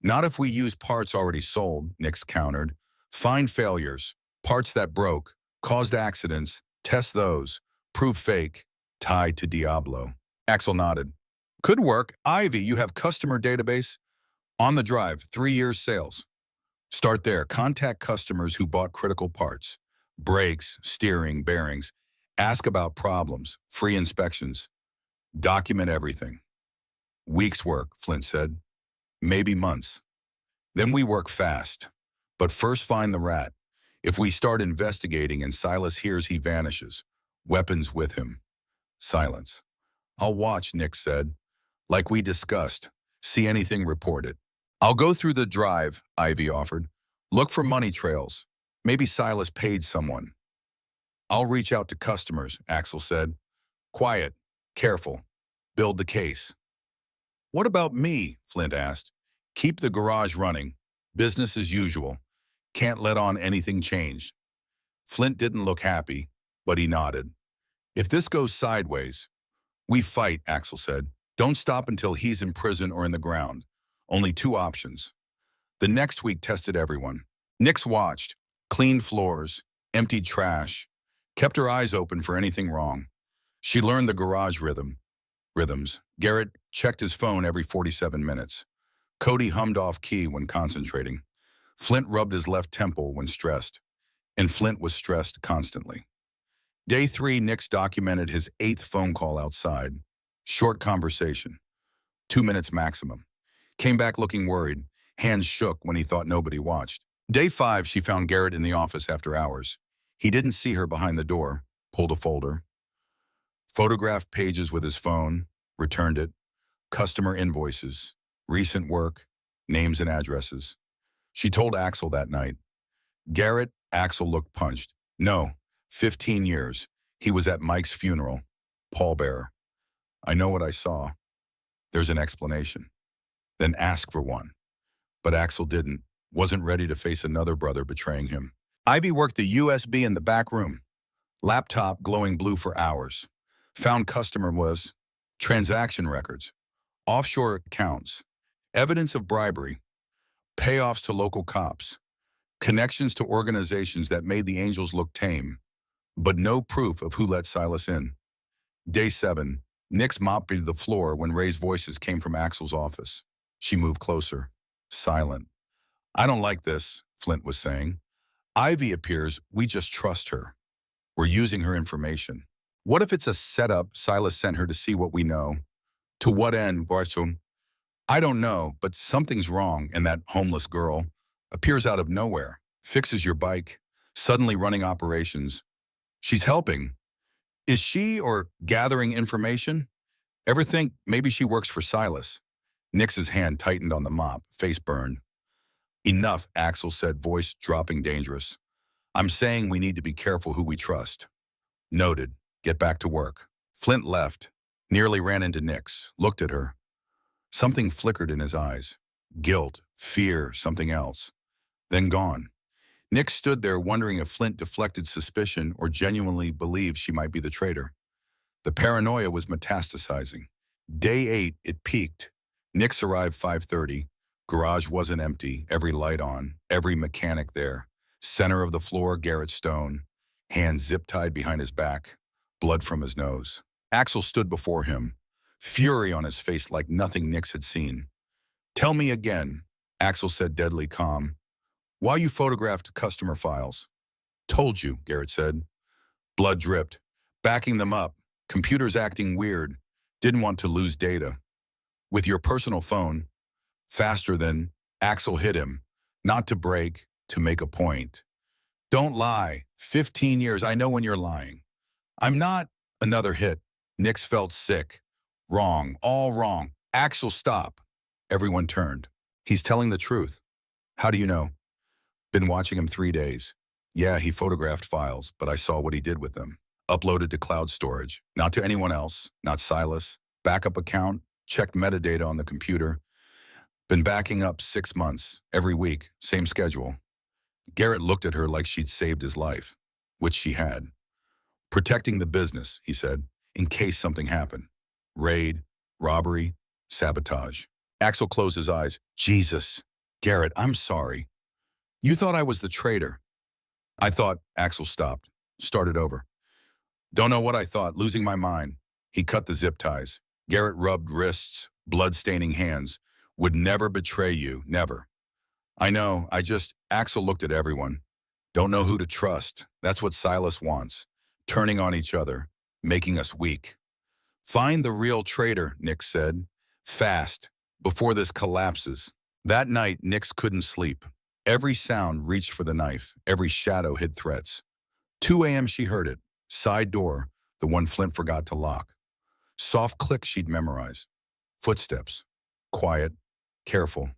Not if we use parts already sold, Nix countered. Find failures, parts that broke, caused accidents, test those, prove fake, tied to Diablo. Axel nodded. Could work. Ivy, you have customer database? On the drive, 3 years sales. Start there. Contact customers who bought critical parts. Brakes, steering, bearings. Ask about problems, free inspections. Document everything. Weeks work, Flint said. Maybe months. Then we work fast. But first find the rat. If we start investigating and Silas hears, he vanishes. Weapons with him. Silence. I'll watch, Nick said. Like we discussed. See anything, report it. I'll go through the drive, Ivy offered. Look for money trails. Maybe Silas paid someone. I'll reach out to customers, Axel said. Quiet. Careful. Build the case. What about me? Flint asked. Keep the garage running. Business as usual. Can't let on anything change. Flint didn't look happy, but he nodded. If this goes sideways, we fight, Axel said. Don't stop until he's in prison or in the ground. Only 2 options. The next week tested everyone. Nix watched, cleaned floors, emptied trash, kept her eyes open for anything wrong. She learned the garage rhythms. Garrett checked his phone every 47 minutes. Cody hummed off key when concentrating. Flint rubbed his left temple when stressed, and Flint was stressed constantly. Day 3, Nix documented his 8th phone call outside. Short conversation, 2 minutes maximum. Came back looking worried. Hands shook when he thought nobody watched. Day 5, she found Garrett in the office after hours. He didn't see her behind the door, pulled a folder. Photographed pages with his phone, returned it. Customer invoices, recent work, names and addresses. She told Axel that night. Garrett, Axel looked punched. No, 15 years. He was at Mike's funeral. Pallbearer. I know what I saw. There's an explanation. Then ask for one. But Axel didn't. Wasn't ready to face another brother betraying him. Ivy worked the USB in the back room. Laptop glowing blue for hours. Found customer was transaction records, offshore accounts, evidence of bribery, payoffs to local cops, connections to organizations that made the Angels look tame, but no proof of who let Silas in. Day 7, Nix mopped the floor when Ray's voices came from Axel's office. She moved closer, silent. I don't like this, Flint was saying. Ivy appears, we just trust her. We're using her information. What if it's a setup Silas sent her to see what we know? To what end, Barson? I don't know, but something's wrong, and that homeless girl appears out of nowhere, fixes your bike, suddenly running operations. She's helping. Is she or gathering information? Ever think maybe she works for Silas? Nix's hand tightened on the mop, face burned. Enough, Axel said, voice dropping dangerous. I'm saying we need to be careful who we trust. Noted. Get back to work. Flint left, nearly ran into Nix, looked at her. Something flickered in his eyes. Guilt, fear, something else. Then gone. Nix stood there wondering if Flint deflected suspicion or genuinely believed she might be the traitor. The paranoia was metastasizing. Day 8, it peaked. Nix arrived 5:30. Garage wasn't empty, every light on, every mechanic there. Center of the floor, Garrett Stone. Hands zip-tied behind his back. Blood from his nose. Axel stood before him, fury on his face like nothing Nix had seen. Tell me again, Axel said, deadly calm. Why you photographed customer files? Told you, Garrett said. Blood dripped. Backing them up. Computers acting weird. Didn't want to lose data. With your personal phone, faster than Axel hit him. Not to break, to make a point. Don't lie. 15 years, I know when you're lying. I'm not. Another hit. Nix felt sick. Wrong, all wrong. Axel, stop. Everyone turned. He's telling the truth. How do you know? Been watching him 3 days. Yeah, he photographed files, but I saw what he did with them. Uploaded to cloud storage. Not to anyone else, not Silas. Backup account, checked metadata on the computer. Been backing up 6 months, every week, same schedule. Garrett looked at her like she'd saved his life, which she had. Protecting the business, he said, in case something happened. Raid, robbery, sabotage. Axel closed his eyes. Jesus. Garrett, I'm sorry. You thought I was the traitor. I thought. Axel stopped. Started over. Don't know what I thought, losing my mind. He cut the zip ties. Garrett rubbed wrists, blood-staining hands. Would never betray you, never. I know, Axel looked at everyone. Don't know who to trust. That's what Silas wants. Turning on each other, making us weak. Find the real traitor, Nix said. Fast, before this collapses. That night, Nix couldn't sleep. Every sound reached for the knife. Every shadow hid threats. 2 a.m. she heard it. Side door, the one Flint forgot to lock. Soft click she'd memorize. Footsteps. Quiet. Careful.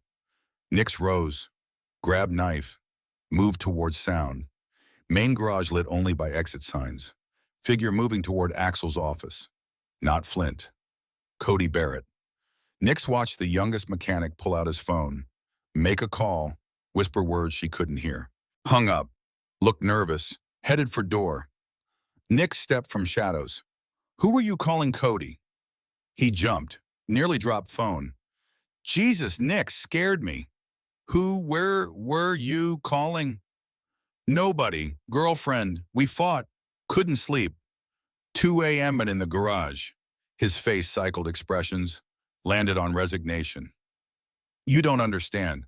Nix rose. Grabbed knife. Moved towards sound. Main garage lit only by exit signs. Figure moving toward Axel's office. Not Flint. Cody Barrett. Nix watched the youngest mechanic pull out his phone. Make a call. Whisper words she couldn't hear. Hung up. Looked nervous. Headed for door. Nix stepped from shadows. Who were you calling Cody? He jumped. Nearly dropped phone. Jesus, Nix scared me. Where were you calling? Nobody. Girlfriend. We fought. Couldn't sleep. 2 a.m. and in the garage. His face cycled expressions. Landed on resignation. You don't understand.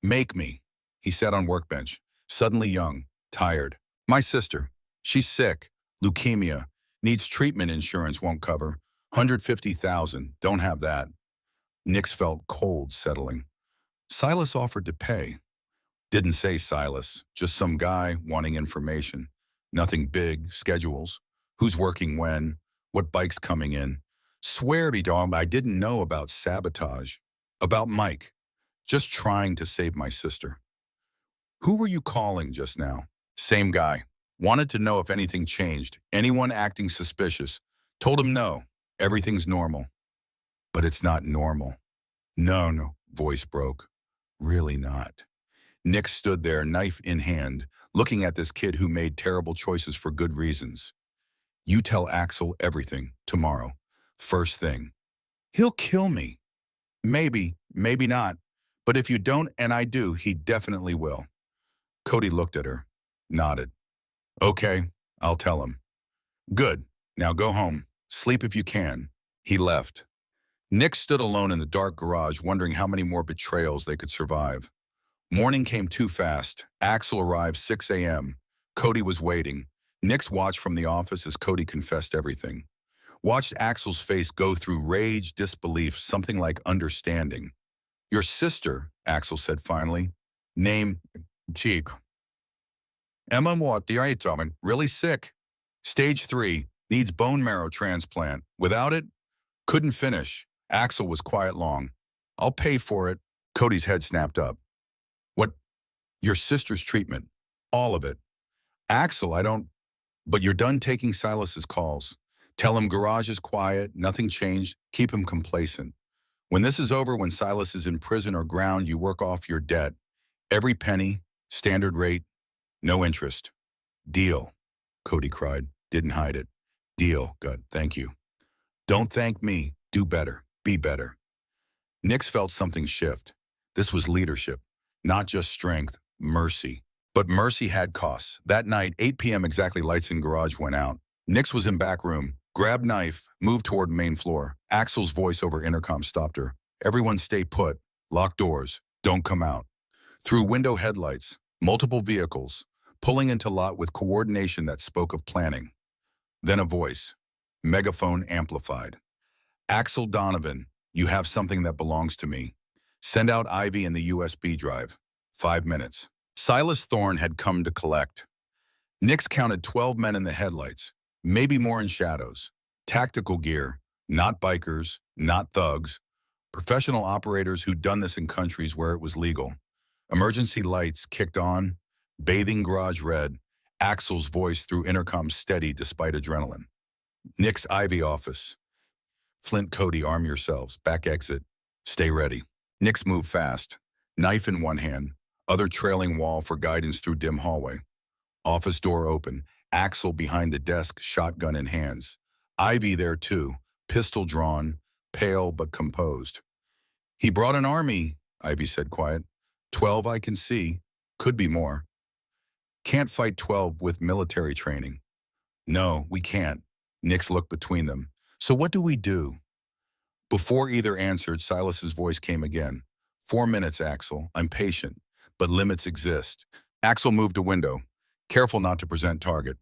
Make me. He sat on workbench. Suddenly young. Tired. My sister. She's sick. Leukemia. Needs treatment insurance won't cover. 150,000. Don't have that. Nix felt cold settling. Silas offered to pay. Didn't say Silas, just some guy wanting information. Nothing big, schedules. Who's working when, what bike's coming in. Swear to dog, I didn't know about sabotage. About Mike. Just trying to save my sister. Who were you calling just now? Same guy. Wanted to know if anything changed. Anyone acting suspicious. Told him no. Everything's normal. But it's not normal. No, voice broke. Really not. Nick stood there, knife in hand, looking at this kid who made terrible choices for good reasons. You tell Axel everything, tomorrow. First thing. He'll kill me. Maybe not. But if you don't and I do, he definitely will. Cody looked at her, nodded. Okay, I'll tell him. Good. Now go home. Sleep if you can. He left. Nick stood alone in the dark garage, wondering how many more betrayals they could survive. Morning came too fast. Axel arrived 6 a.m. Cody was waiting. Nick's watched from the office as Cody confessed everything. Watched Axel's face go through rage, disbelief, something like understanding. Your sister, Axel said finally. Name, Cheek. Emma Mortiaitomen, really sick. Stage 3, needs bone marrow transplant. Without it, couldn't finish. Axel was quiet long. I'll pay for it. Cody's head snapped up. What? Your sister's treatment. All of it. Axel, but you're done taking Silas's calls. Tell him garage is quiet, nothing changed, keep him complacent. When this is over, when Silas is in prison or ground, you work off your debt. Every penny, standard rate, no interest. Deal, Cody cried, didn't hide it. Deal, good, thank you. Don't thank me, do better, be better. Nix felt something shift. This was leadership, not just strength, mercy. But mercy had costs. That night, 8 p.m. exactly, lights in garage went out. Nix was in back room, grabbed knife, moved toward main floor. Axel's voice over intercom stopped her. Everyone stay put, lock doors, don't come out. Through window headlights, multiple vehicles, pulling into lot with coordination that spoke of planning. Then a voice, megaphone amplified. Axel Donovan, you have something that belongs to me. Send out Ivy and the USB drive. 5 minutes. Silas Thorne had come to collect. Nix counted 12 men in the headlights, maybe more in shadows. Tactical gear, not bikers, not thugs. Professional operators who'd done this in countries where it was legal. Emergency lights kicked on, bathing garage red, Axel's voice through intercom steady despite adrenaline. Nick's Ivy office. Flint, Cody, arm yourselves. Back exit. Stay ready. Nick's move fast. Knife in one hand, other trailing wall for guidance through dim hallway. Office door open. Axel behind the desk, shotgun in hands. Ivy there too, pistol drawn, pale but composed. He brought an army, Ivy said quiet. 12 I can see. Could be more. Can't fight 12 with military training. No, we can't. Nix looked between them. So what do we do? Before either answered, Silas's voice came again. 4 minutes, Axel. I'm patient, but limits exist. Axel moved a window, careful not to present target.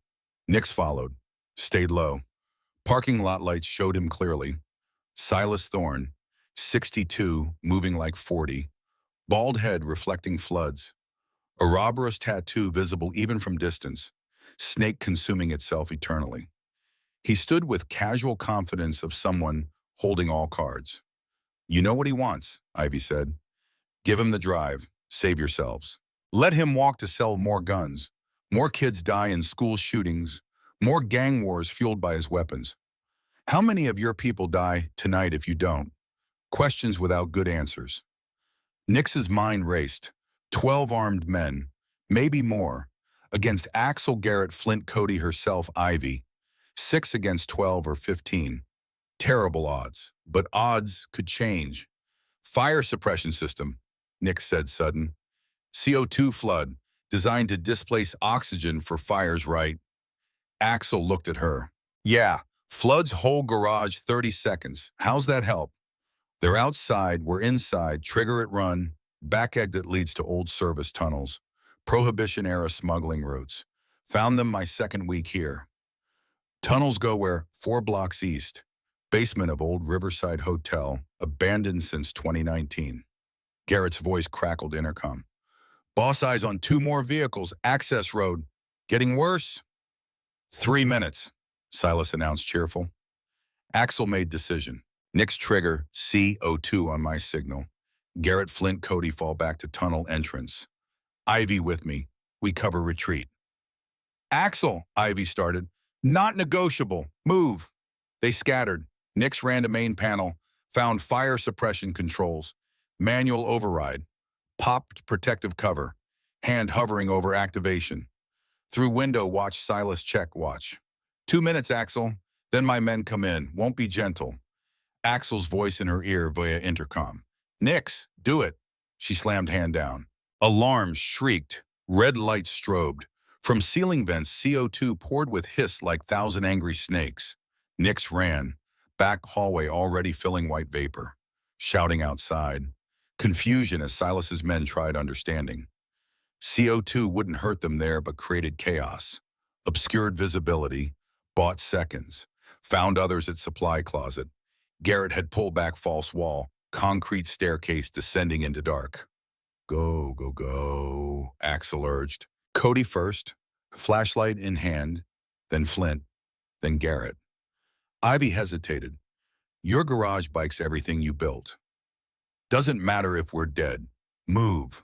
Nix followed, stayed low. Parking lot lights showed him clearly. Silas Thorne, 62, moving like 40. Bald head reflecting floods. Ouroboros tattoo visible even from distance. Snake consuming itself eternally. He stood with casual confidence of someone holding all cards. You know what he wants, Ivy said. Give him the drive. Save yourselves. Let him walk to sell more guns. More kids die in school shootings. More gang wars fueled by his weapons. How many of your people die tonight if you don't? Questions without good answers. Nix's mind raced. 12 armed men, maybe more, against Axel, Garrett, Flint, Cody, herself, Ivy. 6 against 12 or 15. Terrible odds, but odds could change. Fire suppression system, Nix said sudden. CO2 flood, designed to displace oxygen for fires, right? Axel looked at her. Yeah, floods whole garage 30 seconds. How's that help? They're outside, we're inside, trigger it run, back exit leads to old service tunnels, Prohibition-era smuggling routes. Found them my second week here. Tunnels go where? 4 blocks east. Basement of old Riverside Hotel, abandoned since 2019. Garrett's voice crackled intercom. Boss eyes on 2 more vehicles, access road. Getting worse? 3 minutes, Silas announced cheerful. Axel made decision. Nix trigger, CO2 on my signal. Garrett, Flint, Cody fall back to tunnel entrance. Ivy with me. We cover retreat. Axel, Ivy started. Not negotiable. Move. They scattered. Nix ran to main panel, found fire suppression controls, manual override, popped protective cover, hand hovering over activation. Through window, watch Silas check watch. 2 minutes, Axel. Then my men come in. Won't be gentle. Axel's voice in her ear via intercom. Nix, do it. She slammed hand down. Alarms shrieked. Red lights strobed. From ceiling vents, CO2 poured with hiss like 1,000 angry snakes. Nix ran. Back hallway already filling white vapor. Shouting outside. Confusion as Silas's men tried understanding. CO2 wouldn't hurt them there but created chaos. Obscured visibility. Bought seconds. Found others at supply closet. Garrett had pulled back false wall. Concrete staircase descending into dark. Go, go, go, Axel urged. Cody first, flashlight in hand, then Flint, then Garrett. Ivy hesitated. Your garage bike's everything you built. Doesn't matter if we're dead. Move.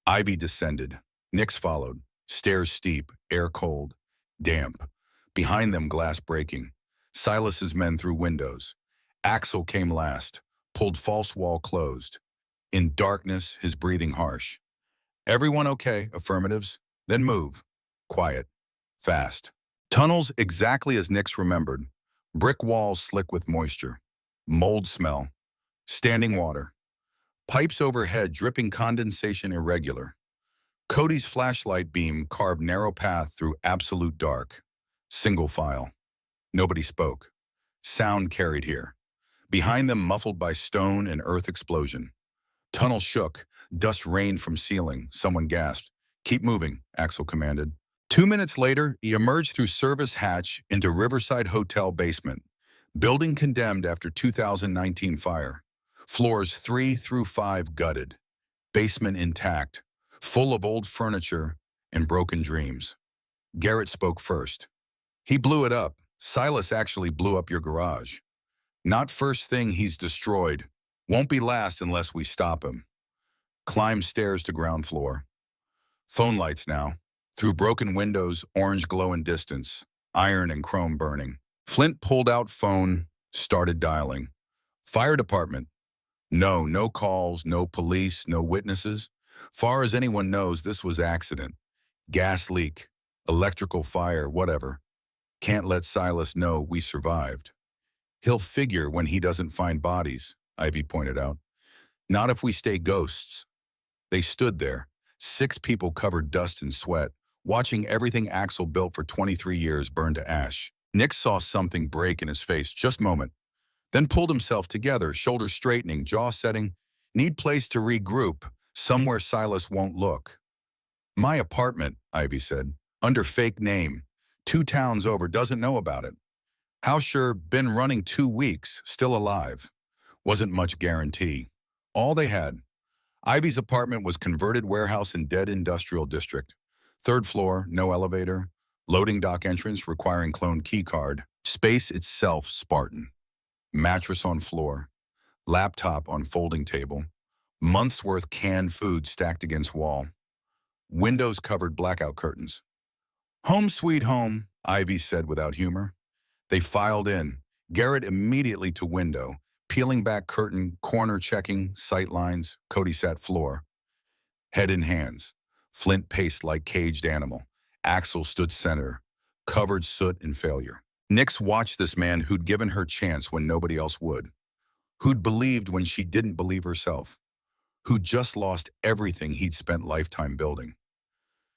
Ivy descended. Nix followed. Stairs steep, air cold, damp. Behind them, glass breaking. Silas's men through windows. Axel came last, pulled false wall closed. In darkness, his breathing harsh. Everyone okay, affirmatives. Then move. Quiet. Fast. Tunnels exactly as Nix remembered. Brick walls slick with moisture. Mold smell. Standing water. Pipes overhead dripping condensation irregular. Cody's flashlight beam carved narrow path through absolute dark. Single file. Nobody spoke. Sound carried here. Behind them, muffled by stone and earth explosion. Tunnel shook. Dust rained from ceiling. Someone gasped. Keep moving, Axel commanded. 2 minutes later, he emerged through service hatch into Riverside Hotel basement. Building condemned after 2019 fire. Floors 3 through 5 gutted. Basement intact, full of old furniture and broken dreams. Garrett spoke first. He blew it up. Silas actually blew up your garage. Not first thing he's destroyed. Won't be last unless we stop him. Climb stairs to ground floor. Phone lights now. Through broken windows, orange glow in distance. Iron and chrome burning. Flint pulled out phone, started dialing. Fire department. No calls, no police, no witnesses. Far as anyone knows, this was accident. Gas leak, electrical fire, whatever. Can't let Silas know we survived. He'll figure when he doesn't find bodies, Ivy pointed out. Not if we stay ghosts. They stood there, 6 people covered dust and sweat, watching everything Axel built for 23 years burn to ash. Nick saw something break in his face, just a moment, then pulled himself together, shoulders straightening, jaw setting. Need place to regroup, somewhere Silas won't look. My apartment, Ivy said, under fake name. 2 towns over, doesn't know about it. House sure, been running 2 weeks, still alive. Wasn't much guarantee. All they had. Ivy's apartment was converted warehouse in dead industrial district. 3rd floor, no elevator. Loading dock entrance requiring cloned key card. Space itself Spartan. Mattress on floor. Laptop on folding table. Months worth canned food stacked against wall. Windows covered blackout curtains. Home sweet home, Ivy said without humor. They filed in. Garrett immediately to window. Peeling back curtain, corner checking, sight lines. Cody sat floor. Head in hands. Flint paced like caged animal. Axel stood center, covered soot and failure. Nix watched this man who'd given her chance when nobody else would. Who'd believed when she didn't believe herself. Who'd just lost everything he'd spent lifetime building.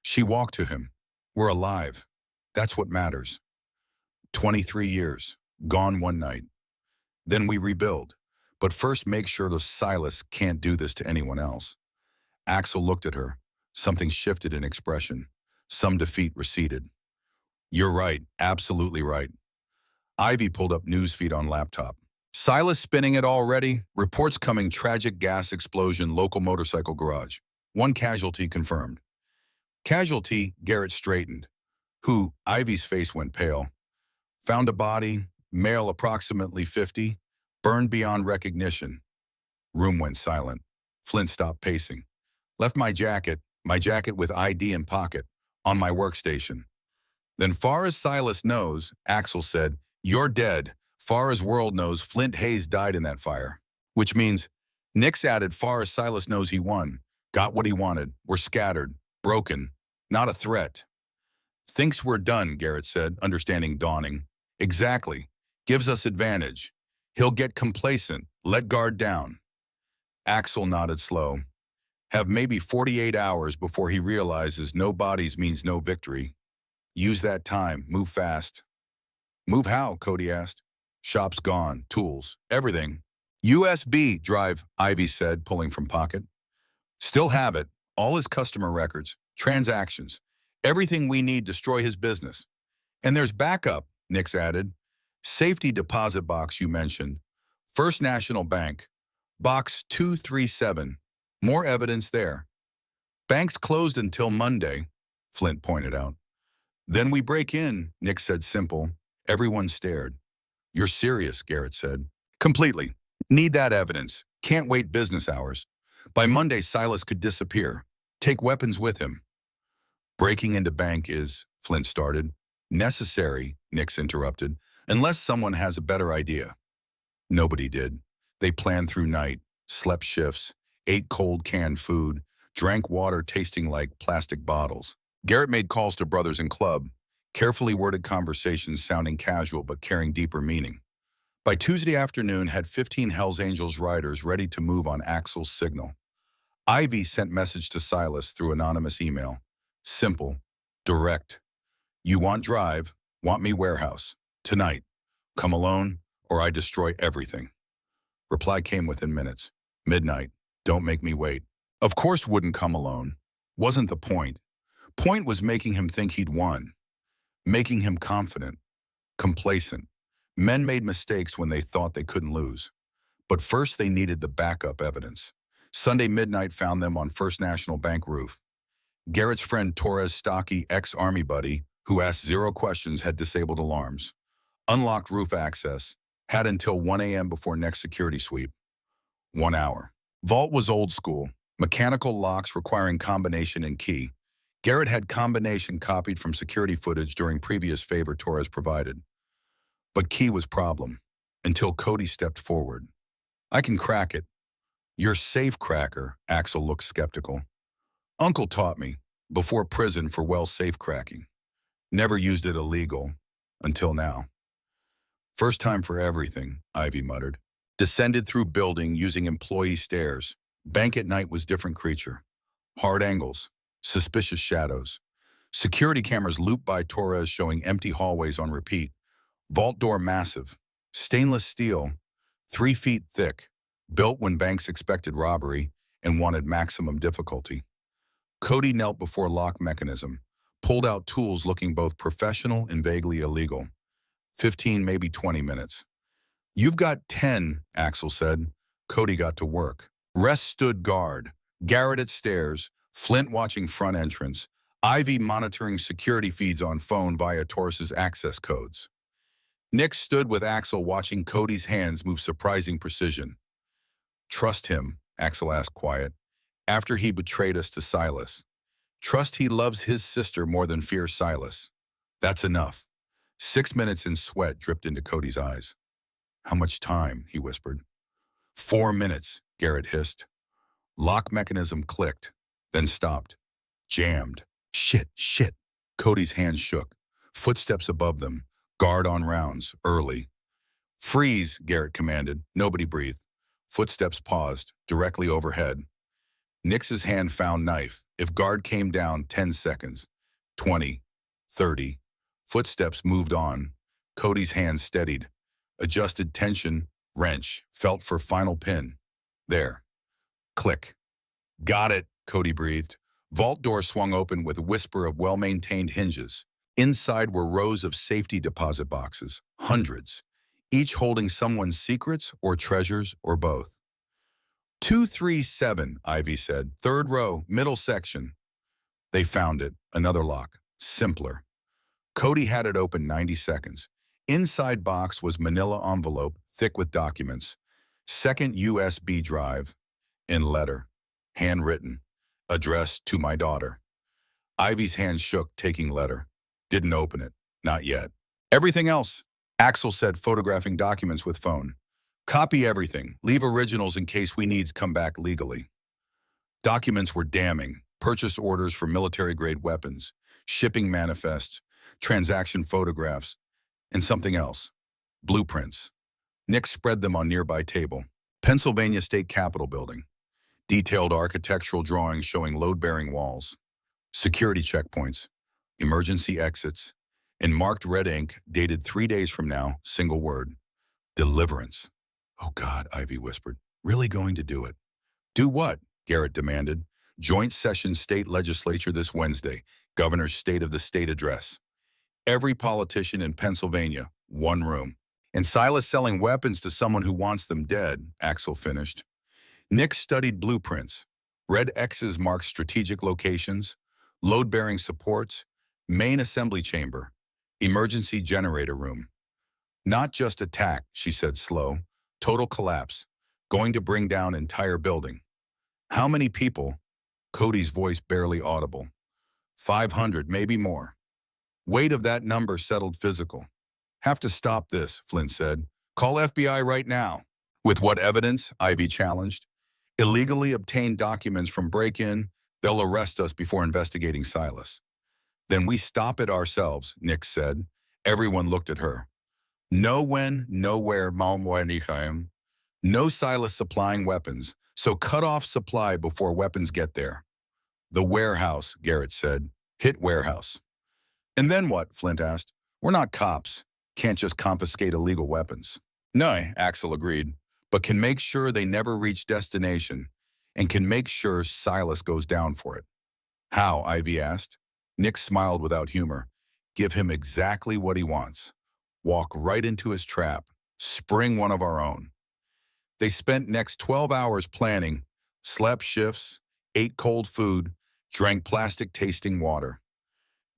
She walked to him. We're alive. That's what matters. 23 years, gone one night. Then we rebuild. But first make sure the Silas can't do this to anyone else. Axel looked at her. Something shifted in expression. Some defeat receded. You're right, absolutely right. Ivy pulled up newsfeed on laptop. Silas spinning it already. Reports coming, tragic gas explosion, local motorcycle garage. 1 casualty confirmed. Casualty, Garrett straightened. Who? Ivy's face went pale. Found a body, male approximately 50, burned beyond recognition. Room went silent. Flint stopped pacing. Left my jacket with ID in pocket, on my workstation. Then far as Silas knows, Axel said, you're dead. Far as world knows, Flint Hayes died in that fire. Which means, Nix added, far as Silas knows he won. Got what he wanted. We're scattered. Broken. Not a threat. Thinks we're done, Garrett said, understanding dawning. Exactly. Gives us advantage. He'll get complacent. Let guard down. Axel nodded slow. Have maybe 48 hours before he realizes no bodies means no victory. Use that time. Move fast. Move how? Cody asked. Shop's gone. Tools. Everything. USB drive, Ivy said, pulling from pocket. Still have it. All his customer records. Transactions. Everything we need to destroy his business. And there's backup, Nix added. Safety deposit box you mentioned. First National Bank. Box 237. More evidence there. Bank's closed until Monday, Flint pointed out. Then we break in, Nick said simple. Everyone stared. You're serious, Garrett said. Completely. Need that evidence. Can't wait business hours. By Monday, Silas could disappear. Take weapons with him. Breaking into bank is, Flint started. Necessary, Nix interrupted, unless someone has a better idea. Nobody did. They planned through night, slept shifts, ate cold canned food, drank water tasting like plastic bottles. Garrett made calls to brothers in club, carefully worded conversations sounding casual but carrying deeper meaning. By Tuesday afternoon, had 15 Hells Angels riders ready to move on Axel's signal. Ivy sent message to Silas through anonymous email. Simple, direct. You want drive, want me warehouse. Tonight. Come alone, or I destroy everything. Reply came within minutes. Midnight. Don't make me wait. Of course wouldn't come alone. Wasn't the point. Point was making him think he'd won. Making him confident. Complacent. Men made mistakes when they thought they couldn't lose. But first they needed the backup evidence. Sunday midnight found them on First National Bank roof. Garrett's friend Torres' stocky ex-army buddy, who asked zero questions, had disabled alarms, unlocked roof access, had until 1 a.m. before next security sweep. 1 hour. Vault was old school, mechanical locks requiring combination and key. Garrett had combination copied from security footage during previous favor Torres provided. But key was problem, until Cody stepped forward. I can crack it. You're safe cracker, Axel looked skeptical. Uncle taught me, before prison for well safe cracking. Never used it illegal, until now. First time for everything, Ivy muttered. Descended through building using employee stairs. Bank at night was different creature. Hard angles, suspicious shadows. Security cameras looped by Torres showing empty hallways on repeat. Vault door massive. Stainless steel, 3 feet thick. Built when banks expected robbery and wanted maximum difficulty. Cody knelt before lock mechanism, pulled out tools looking both professional and vaguely illegal. 15, maybe 20 minutes. You've got 10, Axel said. Cody got to work. Rest stood guard. Garrett at stairs, Flint watching front entrance, Ivy monitoring security feeds on phone via Torres's access codes. Nick stood with Axel watching Cody's hands move surprising precision. Trust him, Axel asked quiet, after he betrayed us to Silas. Trust he loves his sister more than fears Silas. That's enough. 6 minutes in sweat dripped into Cody's eyes. How much time, he whispered. 4 minutes, Garrett hissed. Lock mechanism clicked, then stopped. Jammed. Shit. Cody's hands shook. Footsteps above them. Guard on rounds, early. Freeze, Garrett commanded. Nobody breathed. Footsteps paused, directly overhead. Nix's hand found knife. If guard came down, 10 seconds. 20. 30. Footsteps moved on. Cody's hand steadied. Adjusted tension, wrench, felt for final pin. There. Click. Got it, Cody breathed. Vault door swung open with a whisper of well-maintained hinges. Inside were rows of safety deposit boxes, hundreds, each holding someone's secrets or treasures or both. 237, Ivy said. 3rd row, middle section. They found it. Another lock. Simpler. Cody had it open 90 seconds. Inside box was manila envelope, thick with documents. Second USB drive. In letter. Handwritten. Addressed to my daughter. Ivy's hand shook, taking letter. Didn't open it. Not yet. Everything else, Axel said, photographing documents with phone. Copy everything. Leave originals in case we need to come back legally. Documents were damning. Purchase orders for military-grade weapons, shipping manifests, transaction photographs, and something else. Blueprints. Nick spread them on nearby table. Pennsylvania State Capitol building. Detailed architectural drawings showing load-bearing walls. Security checkpoints. Emergency exits. In marked red ink, dated 3 days from now, single word. Deliverance. Oh God, Ivy whispered. Really going to do it? Do what? Garrett demanded. Joint session state legislature this Wednesday. Governor's State of the State address. Every politician in Pennsylvania, one room. And Silas selling weapons to someone who wants them dead, Axel finished. Nick studied blueprints. Red X's marked strategic locations, load-bearing supports, main assembly chamber, emergency generator room. Not just attack, she said slow. Total collapse. Going to bring down entire building. How many people? Cody's voice barely audible. 500, maybe more. Weight of that number settled physical. Have to stop this, Flint said. Call FBI right now. With what evidence? Ivy challenged. Illegally obtained documents from break-in. They'll arrest us before investigating Silas. Then we stop it ourselves, Nick said. Everyone looked at her. No when, nowhere, no Silas supplying weapons, so cut off supply before weapons get there. The warehouse, Garrett said. Hit warehouse. And then what? Flint asked. We're not cops. Can't just confiscate illegal weapons. No, Axel agreed, but can make sure they never reach destination and can make sure Silas goes down for it. How? Ivy asked. Nick smiled without humor. Give him exactly what he wants. walk right into his trap, spring one of our own. They spent next 12 hours planning, slept shifts, ate cold food, drank plastic-tasting water.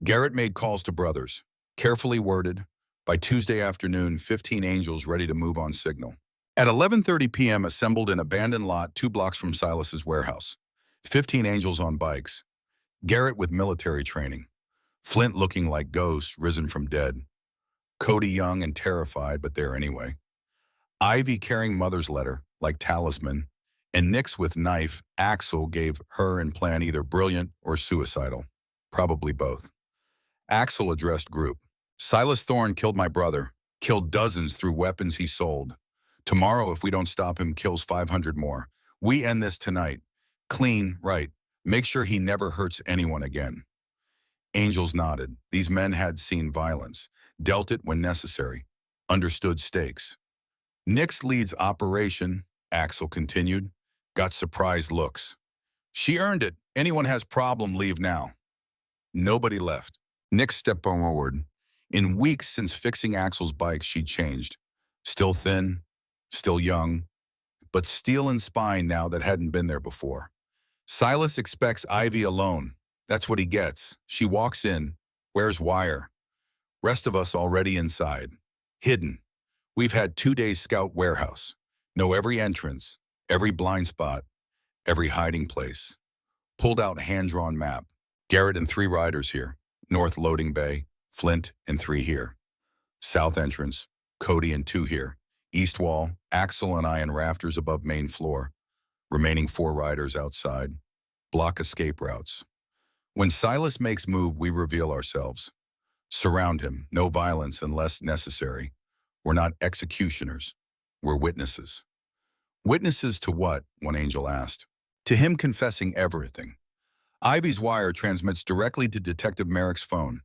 Garrett made calls to brothers, carefully worded. By Tuesday afternoon, 15 angels ready to move on signal. At 11:30 p.m., assembled in abandoned lot 2 blocks from Silas's warehouse. 15 angels on bikes. Garrett with military training. Flint looking like ghosts risen from dead. Cody young and terrified, but there anyway. Ivy carrying mother's letter, like talisman. And Nix with knife. Axel gave her and plan either brilliant or suicidal. Probably both. Axel addressed group. Silas Thorne killed my brother, killed dozens through weapons he sold. Tomorrow, if we don't stop him, kills 500 more. We end this tonight. Clean, right. Make sure he never hurts anyone again. Angels nodded. These men had seen violence, dealt it when necessary, understood stakes. Nix leads operation, Axel continued, got surprised looks. She earned it. Anyone has problem, leave now. Nobody left. Nix stepped forward. In weeks since fixing Axel's bike, she'd changed. Still thin, still young, but steel and spine now that hadn't been there before. Silas expects Ivy alone. That's what he gets. She walks in, wears wire. Rest of us already inside. Hidden. We've had 2 days scout warehouse. Know every entrance, every blind spot, every hiding place. Pulled out hand-drawn map. Garrett and 3 riders here. North loading bay, Flint and 3 here. South entrance, Cody and 2 here. East wall, Axel and I in rafters above main floor. Remaining 4 riders outside. Block escape routes. When Silas makes move, we reveal ourselves. Surround him, no violence unless necessary. We're not executioners. We're witnesses. Witnesses to what? One angel asked. To him confessing everything. Ivy's wire transmits directly to Detective Merrick's phone.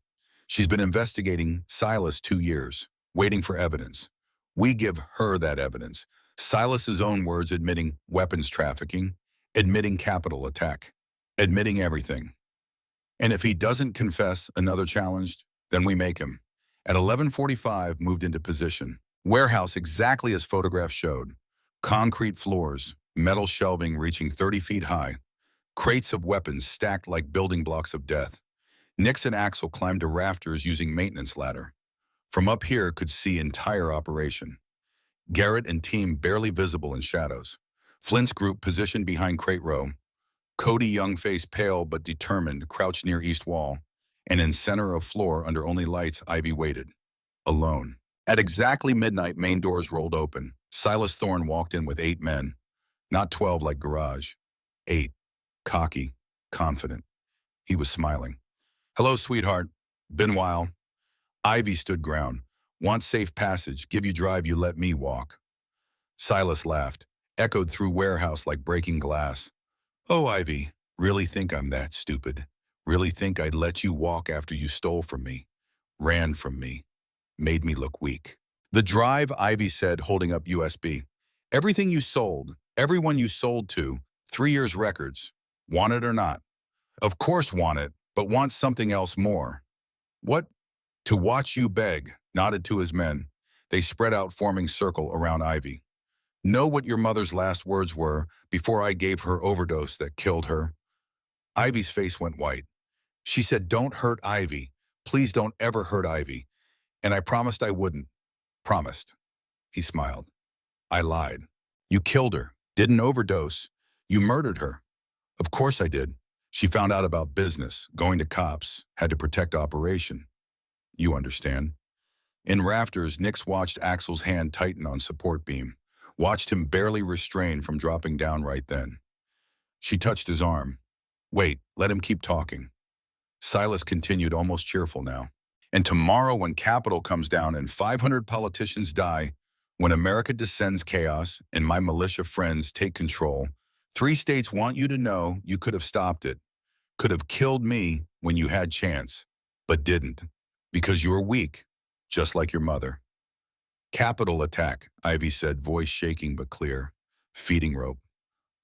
She's been investigating Silas 2 years, waiting for evidence. We give her that evidence. Silas's own words admitting weapons trafficking, admitting capital attack, admitting everything. And if he doesn't confess, another challenge, then we make him. At 11:45, moved into position. Warehouse exactly as photographs showed. Concrete floors, metal shelving reaching 30 feet high. Crates of weapons stacked like building blocks of death. Nix and Axel climbed to rafters using maintenance ladder. From up here could see entire operation. Garrett and team barely visible in shadows. Flint's group positioned behind crate row. Cody young face pale but determined, crouched near east wall. And in center of floor under only lights, Ivy waited. Alone. At exactly midnight, main doors rolled open. Silas Thorne walked in with 8 men. Not 12 like garage. 8. Cocky. Confident. He was smiling. Hello, sweetheart. Been while. Ivy stood ground. Want safe passage. Give you drive, you let me walk. Silas laughed. Echoed through warehouse like breaking glass. Oh, Ivy. Really think I'm that stupid? Really think I'd let you walk after you stole from me? Ran from me. Made me look weak. The drive, Ivy said, holding up USB. Everything you sold, everyone you sold to, 3 years records. Want it or not? Of course want it, but want something else more. What? To watch you beg, nodded to his men. They spread out, forming circle around Ivy. Know what your mother's last words were before I gave her overdose that killed her? Ivy's face went white. She said, don't hurt Ivy. Please don't ever hurt Ivy. And I promised I wouldn't. Promised. He smiled. I lied. You killed her. Didn't overdose. You murdered her. Of course I did. She found out about business, going to cops, had to protect operation. You understand. In rafters, Nix watched Axel's hand tighten on support beam, watched him barely restrain from dropping down right then. She touched his arm. Wait, let him keep talking. Silas continued, almost cheerful now. And tomorrow when capital comes down and 500 politicians die, when America descends chaos and my militia friends take control, 3 states want you to know you could have stopped it, could have killed me when you had chance, but didn't, because you were weak, just like your mother. Capital attack, Ivy said, voice shaking but clear. Feeding rope.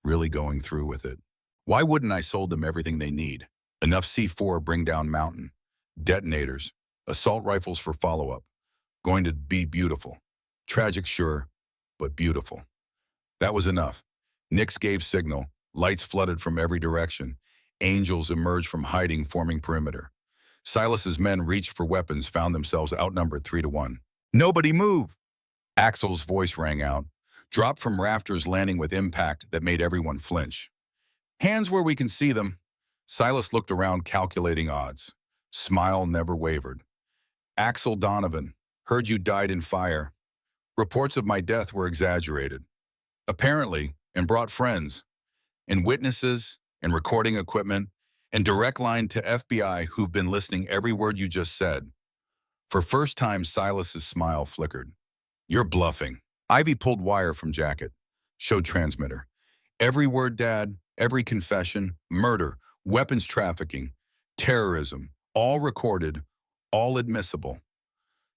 Really going through with it. Why wouldn't I sold them everything they need? Enough C4 bring down mountain. Detonators. Assault rifles for follow-up. Going to be beautiful. Tragic, sure, but beautiful. That was enough. Nix gave signal. Lights flooded from every direction. Angels emerged from hiding, forming perimeter. Silas's men reached for weapons, found themselves outnumbered 3-1. Nobody move! Axel's voice rang out, dropped from rafters, landing with impact that made everyone flinch. Hands where we can see them. Silas looked around, calculating odds. Smile never wavered. Axel Donovan, heard you died in fire. Reports of my death were exaggerated. Apparently, and brought friends, and witnesses, and recording equipment, and direct line to FBI who've been listening every word you just said. For first time, Silas's smile flickered. You're bluffing. Ivy pulled wire from jacket, showed transmitter. Every word, Dad, every confession, murder, weapons trafficking, terrorism, all recorded, all admissible.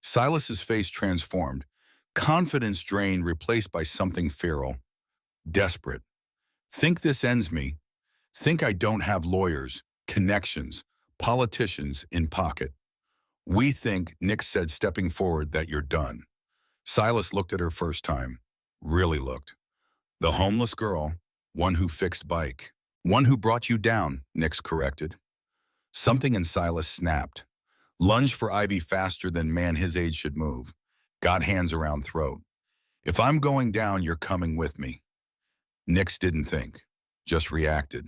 Silas's face transformed, confidence drained, replaced by something feral, desperate. Think this ends me. Think I don't have lawyers, connections, politicians in pocket. We think, Nick said, stepping forward, that you're done. Silas looked at her first time. Really looked. The homeless girl, one who fixed bike. One who brought you down, Nix corrected. Something in Silas snapped. Lunged for Ivy faster than man his age should move. Got hands around throat. If I'm going down, you're coming with me. Nix didn't think, just reacted.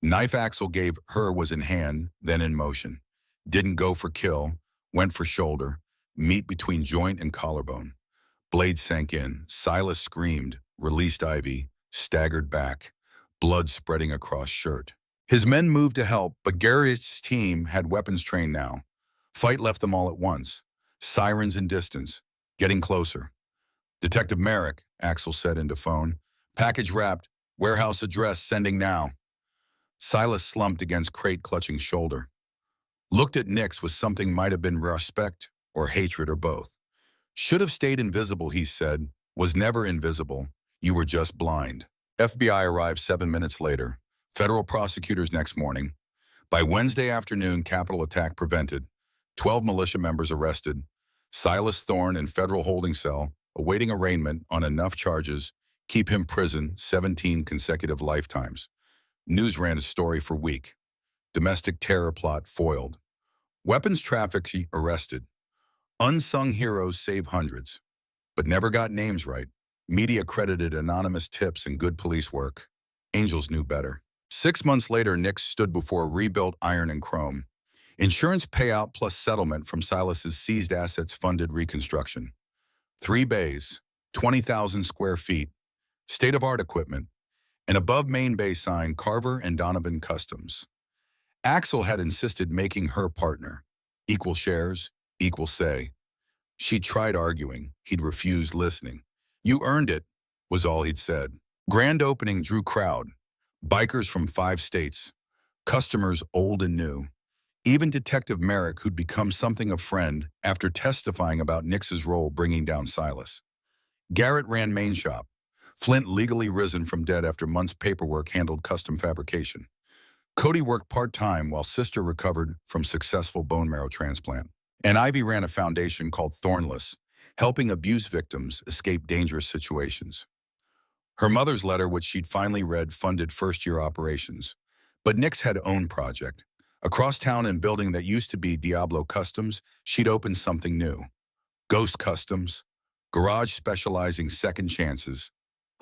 Knife Axel gave her was in hand, then in motion. Didn't go for kill, went for shoulder, meat between joint and collarbone. Blade sank in. Silas screamed, released Ivy, staggered back, blood spreading across shirt. His men moved to help, but Garrett's team had weapons trained now. Fight left them all at once. Sirens in distance, getting closer. Detective Merrick, Axel said into phone. Package wrapped, warehouse address, sending now. Silas slumped against crate, clutching shoulder. Looked at Nix with something might have been respect or hatred or both. Should have stayed invisible, he said. Was never invisible. You were just blind. FBI arrived 7 minutes later. Federal prosecutors next morning. By Wednesday afternoon, Capitol attack prevented. 12 militia members arrested. Silas Thorne in federal holding cell, awaiting arraignment on enough charges, keep him prison 17 consecutive lifetimes. News ran a story for week. Domestic terror plot foiled. Weapons trafficking arrested. Unsung heroes save hundreds, but never got names right. Media credited anonymous tips and good police work. Angels knew better. 6 months later, Nix stood before rebuilt iron and chrome. Insurance payout plus settlement from Silas's seized assets funded reconstruction. 3 bays, 20,000 square feet, state-of-art equipment, an above main bay sign, Carver and Donovan Customs. Axel had insisted making her partner. Equal shares, equal say. She tried arguing. He'd refused listening. You earned it, was all he'd said. Grand opening drew crowd. Bikers from 5 states. Customers old and new. Even Detective Merrick, who'd become something of a friend after testifying about Nix's role bringing down Silas. Garrett ran main shop. Flint, legally risen from dead after months' paperwork, handled custom fabrication. Cody worked part-time while sister recovered from successful bone marrow transplant. And Ivy ran a foundation called Thornless, helping abuse victims escape dangerous situations. Her mother's letter, which she'd finally read, funded first-year operations. But Nix had own project. Across town in building that used to be Diablo Customs, she'd opened something new. Ghost Customs, garage specializing second chances,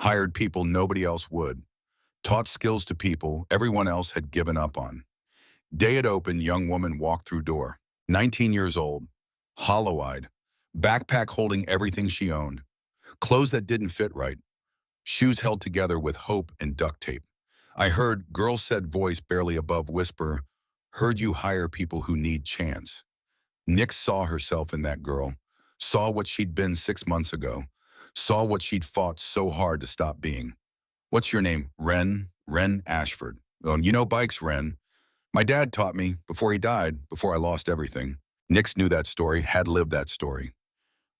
hired people nobody else would, taught skills to people everyone else had given up on. Day it opened, young woman walked through door, 19 years old, hollow-eyed, backpack holding everything she owned, clothes that didn't fit right, shoes held together with hope and duct tape. I heard, girl said, voice barely above whisper, heard you hire people who need chance. Nix saw herself in that girl, saw what she'd been 6 months ago, saw what she'd fought so hard to stop being. What's your name? Ren? Ren Ashford. Oh, you know bikes, Ren. My dad taught me before he died, before I lost everything. Nix knew that story, had lived that story.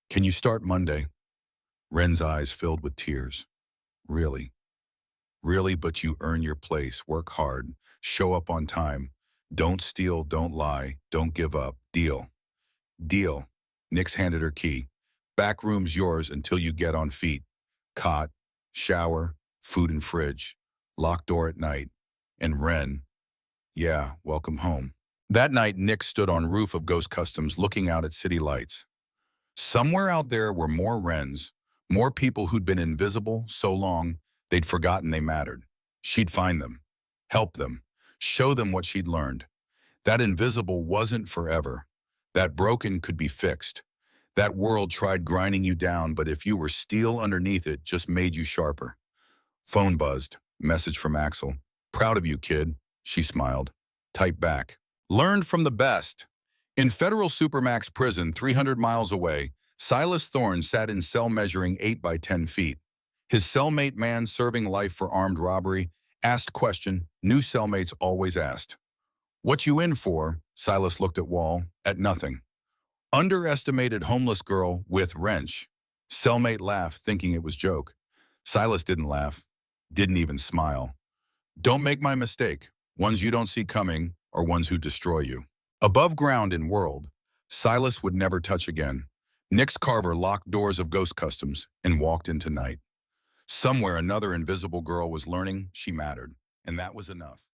Can you start Monday? Ren's eyes filled with tears. Really? Really, but you earn your place, work hard, show up on time. Don't steal, don't lie, don't give up. Deal. Deal. Nix handed her key. Back room's yours until you get on feet. Cot, shower, food and fridge. Locked door at night. And Ren, yeah, welcome home. That night, Nick stood on roof of Ghost Customs looking out at city lights. Somewhere out there were more Wrens, more people who'd been invisible so long they'd forgotten they mattered. She'd find them, help them, show them what she'd learned. That invisible wasn't forever. That broken could be fixed. That world tried grinding you down, but if you were steel underneath it, just made you sharper. Phone buzzed. Message from Axel. Proud of you, kid. She smiled. Type back. Learned from the best. In federal supermax prison 300 miles away, Silas Thorne sat in cell measuring 8 by 10 feet. His cellmate, man serving life for armed robbery, asked question new cellmates always asked. What you in for? Silas looked at wall, at nothing. Underestimated homeless girl with wrench. Cellmate laughed, thinking it was joke. Silas didn't laugh, didn't even smile. Don't make my mistake. Ones you don't see coming are ones who destroy you. Above ground in world, Silas would never touch again. Nix Carver locked doors of Ghost Customs and walked into night. Somewhere another invisible girl was learning she mattered, and that was enough.